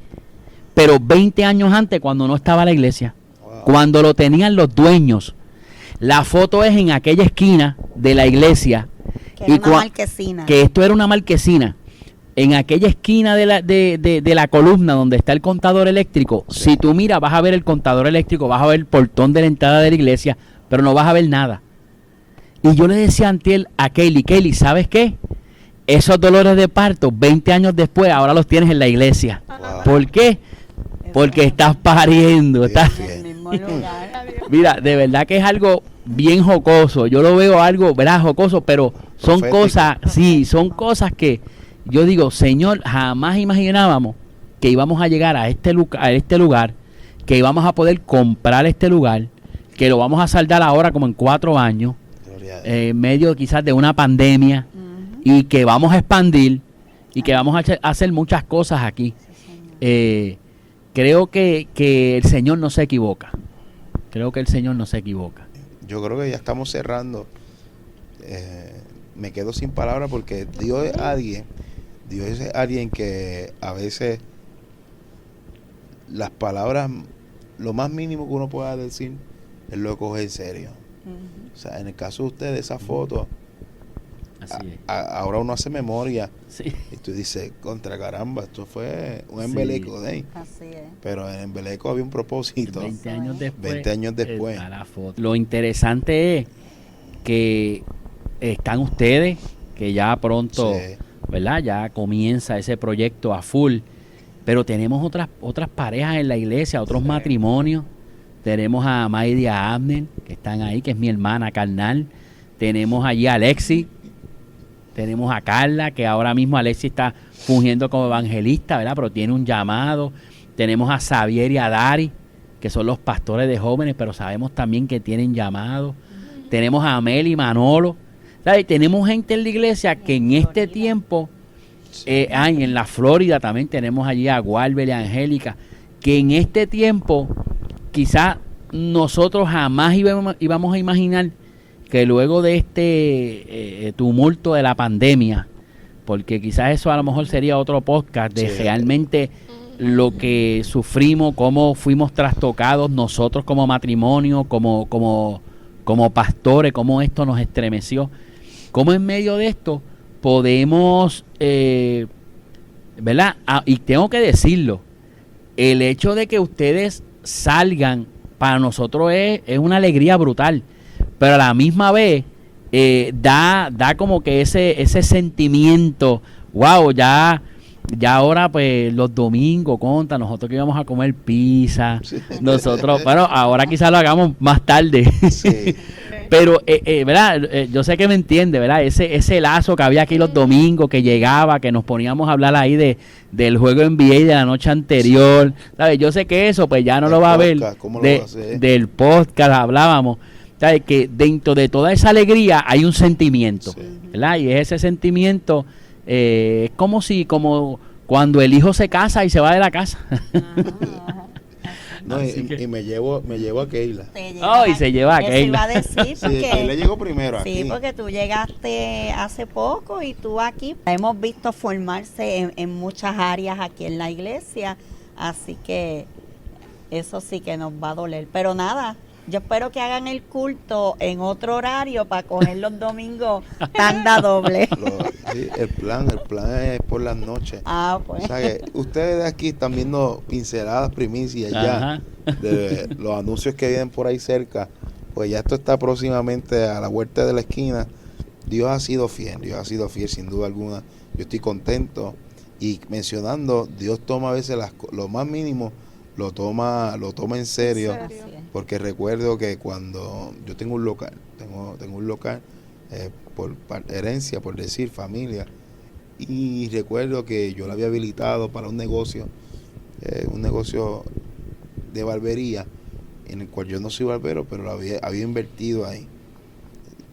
pero 20 años antes, cuando no estaba la iglesia, cuando lo tenían los dueños. La foto es en aquella esquina de la iglesia. Que era una marquesina. Que esto era una marquesina. En aquella esquina de la columna donde está el contador eléctrico, si tú miras, vas a ver el contador eléctrico, vas a ver el portón de la entrada de la iglesia, pero no vas a ver nada. Y yo le decía antier a Kaylee, ¿sabes qué? Esos dolores de parto, 20 años después, ahora los tienes en la iglesia. Wow. ¿Por qué? Porque estás pariendo. Estás... En el mismo lugar. Mira, de verdad que es algo bien jocoso. Yo lo veo algo, ¿verdad? Jocoso, pero son Profético. cosas, sí, son cosas que yo digo, Señor, jamás imaginábamos que íbamos a llegar a este lugar, que íbamos a poder comprar este lugar, que lo vamos a saldar ahora como en 4 años, en medio quizás de una pandemia, y que vamos a expandir y que vamos a hacer muchas cosas aquí. Creo que el Señor no se equivoca. Creo que el Señor no se equivoca. Yo creo que ya estamos cerrando. Me quedo sin palabras porque Dios es alguien que a veces las palabras, lo más mínimo que uno pueda decir, Él lo coge en serio. O sea, en el caso de ustedes, esa foto, Así es. ahora uno hace memoria Sí. y tú dices, contra caramba, esto fue un Sí. embeleco de ahí. Así es. Pero en el embeleco había un propósito. 20 años después. 20 años después. Está la foto. Lo interesante es que están ustedes, que ya pronto, Sí. ¿verdad? Ya comienza ese proyecto a full. Pero tenemos otras parejas en la iglesia, otros matrimonios. Tenemos a Maydi y a Abner, que están ahí, que es mi hermana carnal. Tenemos allí a Alexi. Tenemos a Carla, que ahora mismo Alexi está fungiendo como evangelista, ¿verdad? Pero tiene un llamado. Tenemos a Xavier y a Dari, que son los pastores de jóvenes, pero sabemos también que tienen llamados. Tenemos a Amel y Manolo, ¿sabes? Tenemos gente en la iglesia que en este tiempo, en la Florida también tenemos allí a Walber y a Angélica, que en este tiempo quizás nosotros jamás íbamos a imaginar que luego de este tumulto de la pandemia, porque quizás eso a lo mejor sería otro podcast de realmente lo que sufrimos, cómo fuimos trastocados nosotros como matrimonio, como pastores, cómo esto nos estremeció, cómo en medio de esto podemos, ¿verdad? Y tengo que decirlo, el hecho de que ustedes salgan para nosotros es una alegría brutal, pero a la misma vez da como que ese sentimiento, wow, ya ahora pues los domingos nosotros que íbamos a comer pizza, nosotros, bueno, ahora quizás lo hagamos más tarde, pero ¿verdad? Yo sé que me entiende, ¿verdad? Ese lazo que había aquí los domingos, que llegaba, que nos poníamos a hablar ahí del juego NBA de la noche anterior, ¿sabes? Yo sé que eso pues ya no lo va a ver, del podcast hablábamos, ¿sabes? Que dentro de toda esa alegría hay un sentimiento, ¿verdad? Y ese sentimiento es como cuando el hijo se casa y se va de la casa. No, y me llevo a Keila. Y se lleva a Keila. Iba a decir porque, Keila llegó primero aquí. Sí, porque tú llegaste hace poco y tú aquí. Hemos visto formarse en muchas áreas aquí en la iglesia, así que eso sí que nos va a doler. Pero nada, yo espero que hagan el culto en otro horario para coger los domingos tanda doble. Sí, el plan es por las noches. Pues. O sea que ustedes de aquí están viendo pinceladas, primicias ya de los anuncios que vienen por ahí cerca. Pues ya esto está próximamente a la vuelta de la esquina. Dios ha sido fiel sin duda alguna. Yo estoy contento y mencionando, Dios toma a veces lo más mínimo, lo toma en serio. Porque recuerdo que cuando yo tengo un local, tengo un local por herencia, por decir, familia, y recuerdo que yo lo había habilitado para un negocio de barbería, en el cual yo no soy barbero, pero lo había invertido ahí.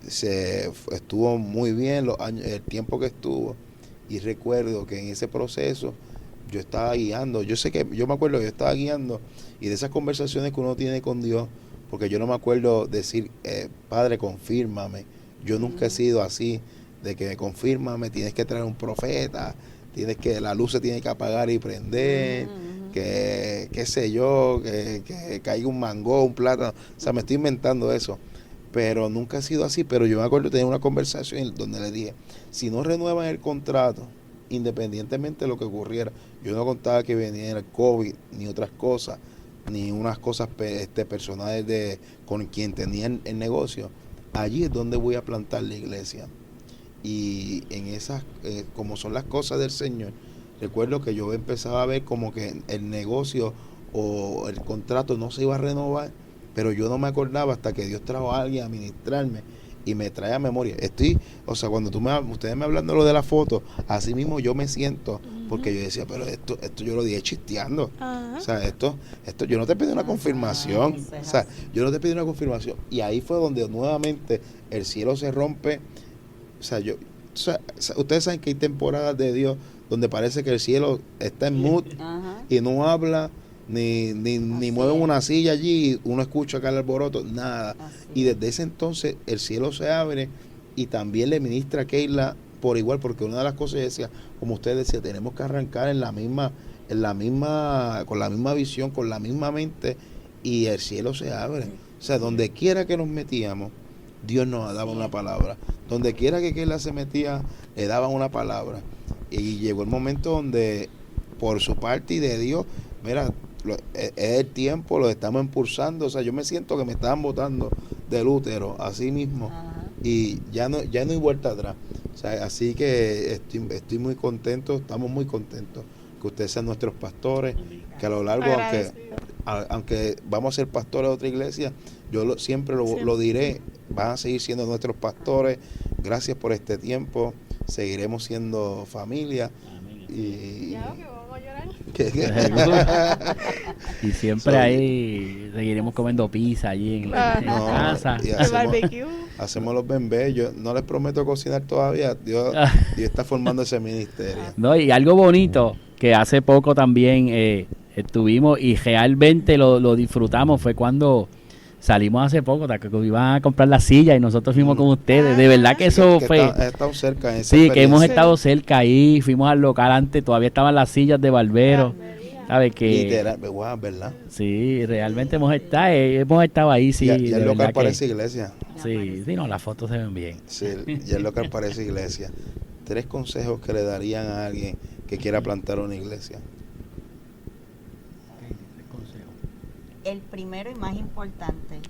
Estuvo muy bien el tiempo que estuvo, y recuerdo que en ese proceso yo estaba guiando, yo me acuerdo que yo estaba guiando, y de esas conversaciones que uno tiene con Dios, porque yo no me acuerdo decir, Padre, confírmame. Yo nunca he sido así, de que confírmame, tienes que traer un profeta, la luz se tiene que apagar y prender, que qué sé yo, que caiga un mango, un plátano, o sea, me estoy inventando eso, pero nunca ha sido así. Pero yo me acuerdo de tener una conversación donde le dije, si no renuevan el contrato, independientemente de lo que ocurriera, yo no contaba que venía el COVID, ni otras cosas, ni unas cosas personales con quien tenía el negocio, allí es donde voy a plantar la iglesia. Y en esas, como son las cosas del Señor, recuerdo que yo empezaba a ver como que el negocio o el contrato no se iba a renovar, pero yo no me acordaba hasta que Dios trajo a alguien a ministrarme y me trae a memoria. Cuando ustedes me hablan de lo de la foto, así mismo yo me siento, porque yo decía, pero esto yo lo dije chisteando. O sea, esto yo no te pedí una confirmación. O sea, yo no te pedí una confirmación. Y ahí fue donde nuevamente el cielo se rompe. O sea, ustedes saben que hay temporadas de Dios donde parece que el cielo está en mood y no habla, ni mueven una silla allí, uno escucha acá el alboroto, nada. Y desde ese entonces el cielo se abre y también le ministra a Keila por igual, porque una de las cosas decía, como usted decía, tenemos que arrancar con la misma visión, con la misma mente, y el cielo se abre. O sea, donde quiera que nos metíamos, Dios nos daba una palabra. Donde quiera que Keila se metía, le daban una palabra. Y llegó el momento donde, por su parte y de Dios, mira, es el tiempo, lo estamos impulsando. O sea, yo me siento que me estaban botando del útero, así mismo. Y ya no hay vuelta atrás. O sea, así que estoy muy contento, estamos muy contentos que ustedes sean nuestros pastores, que a lo largo, aunque vamos a ser pastores de otra iglesia, yo siempre lo diré, van a seguir siendo nuestros pastores. Gracias por este tiempo, seguiremos siendo familia. Y ya, que vamos a llorar. Y siempre ahí seguiremos comiendo pizza allí en la casa. Y hacemos los bembés. Yo no les prometo cocinar todavía. Dios está formando ese ministerio. No, y algo bonito que hace poco también estuvimos y realmente lo disfrutamos fue cuando salimos hace poco, que iban a comprar la silla y nosotros fuimos con ustedes. De verdad que eso fue... He estado cerca en esa sí, que hemos estado cerca ahí. Fuimos al local antes, todavía estaban las sillas de barbero. ¿Sabes que? Literal, wow, ¿verdad? Sí, realmente hemos estado ahí, sí. Y el local parece iglesia. Sí, no, las fotos se ven bien. Sí, y el local parece iglesia. 3 consejos que le darían a alguien que quiera plantar una iglesia. El primero y más importante.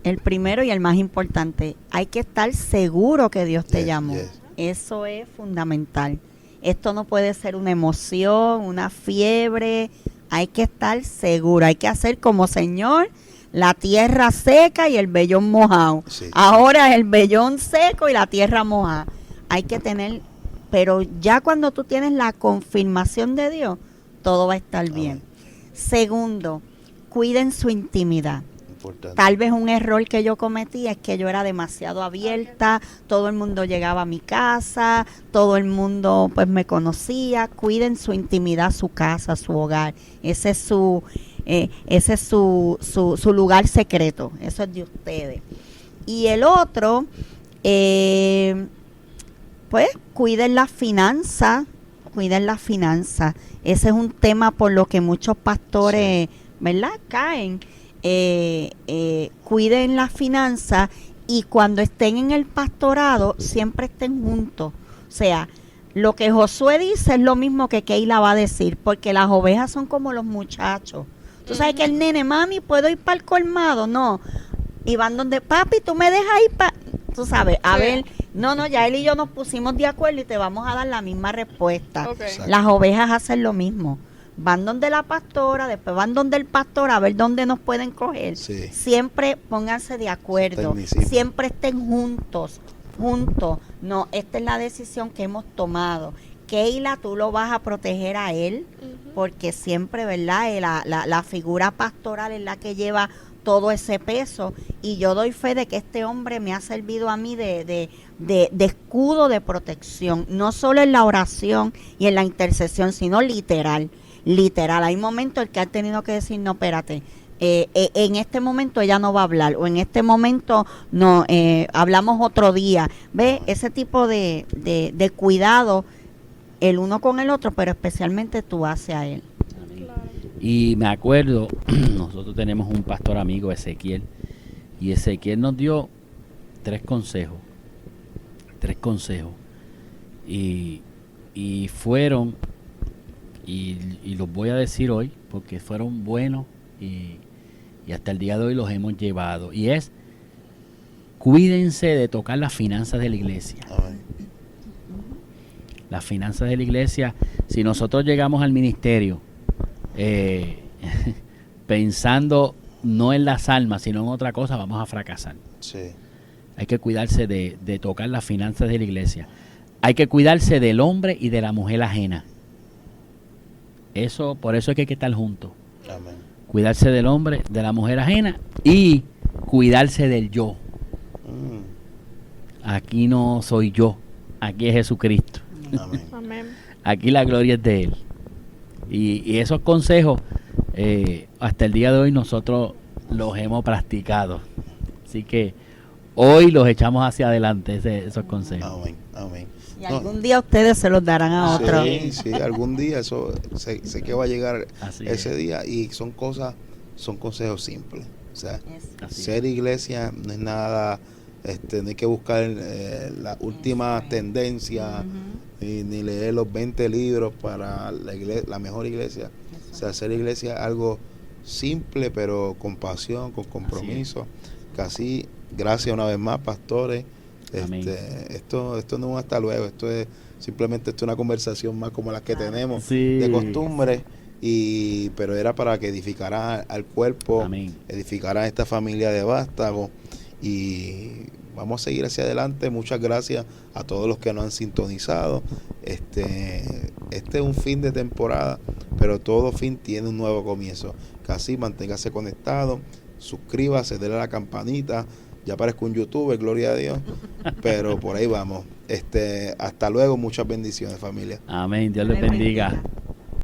El primero y el más importante. Hay que estar seguro que Dios te llamó. Eso es fundamental. Esto no puede ser una emoción, una fiebre. Hay que estar seguro. Hay que hacer como Señor, la tierra seca y el vellón mojado. Sí. Ahora el vellón seco y la tierra mojada. Hay que tener, pero ya cuando tú tienes la confirmación de Dios, todo va a estar bien. Segundo, cuiden su intimidad. Importante. Tal vez un error que yo cometí es que yo era demasiado abierta, todo el mundo llegaba a mi casa, todo el mundo pues me conocía. Cuiden su intimidad, su casa, su hogar. Ese es su lugar secreto. Eso es de ustedes. Y el otro, pues cuiden las finanzas. Cuiden las finanzas. Ese es un tema por lo que muchos pastores, ¿verdad?, caen. Cuiden las finanzas y cuando estén en el pastorado siempre estén juntos. O sea, lo que Josué dice es lo mismo que Keila va a decir, porque las ovejas son como los muchachos. Tú sabes que el nene, mami, ¿puedo ir para el colmado? No. Y van donde, papi, tú me dejas ir para... Tú sabes, a ver, no, ya él y yo nos pusimos de acuerdo y te vamos a dar la misma respuesta. Las ovejas hacen lo mismo. Van donde la pastora, después van donde el pastor a ver dónde nos pueden coger. Sí. Siempre pónganse de acuerdo, siempre estén juntos. No, esta es la decisión que hemos tomado. Keila, tú lo vas a proteger a él, porque siempre, ¿verdad? La figura pastoral es la que lleva todo ese peso, y yo doy fe de que este hombre me ha servido a mí de escudo de protección, no solo en la oración y en la intercesión, sino literal. Hay momentos en que ha tenido que decir, no, espérate, en este momento ella no va a hablar, o en este momento no, hablamos otro día. ¿Ves? Ese tipo de cuidado el uno con el otro, pero especialmente tú hacia él. Y me acuerdo, nosotros tenemos un pastor amigo, Ezequiel, y Ezequiel nos dio 3 consejos, y fueron, y los voy a decir hoy, porque fueron buenos, y hasta el día de hoy los hemos llevado, y es: cuídense de tocar las finanzas de la iglesia. Las finanzas de la iglesia, si nosotros llegamos al ministerio pensando no en las almas, sino en otra cosa, vamos a fracasar. Sí. Hay que cuidarse de tocar las finanzas de la iglesia. Hay que cuidarse del hombre y de la mujer ajena. Por eso es que hay que estar juntos. Amén. Cuidarse del hombre, de la mujer ajena, y cuidarse del yo. Aquí no soy yo, aquí es Jesucristo. Amén. Aquí la gloria es de Él. Y esos consejos, hasta el día de hoy nosotros los hemos practicado. Así que hoy los echamos hacia adelante, esos consejos. Amén. Y algún día ustedes se los darán a otros. Sí, algún día, eso sé que va a llegar ese día, y son consejos simples. O sea, ser iglesia no es nada, no hay que buscar la última tendencia, ni leer los 20 libros para la mejor iglesia. O sea, ser iglesia es algo simple, pero con pasión, con compromiso. Casi, gracias una vez más, pastores. Esto no es un hasta luego, esto es simplemente una conversación más como las que tenemos de costumbre, pero era para que edificara al cuerpo, edificara a esta familia de Vástago, y vamos a seguir hacia adelante. Muchas gracias a todos los que nos han sintonizado. Este es un fin de temporada, pero todo fin tiene un nuevo comienzo. Casi manténgase conectado, suscríbase, denle a la campanita. Ya parezco un youtuber, gloria a Dios, pero por ahí vamos. Hasta luego, muchas bendiciones, familia. Amén, Dios les bendiga.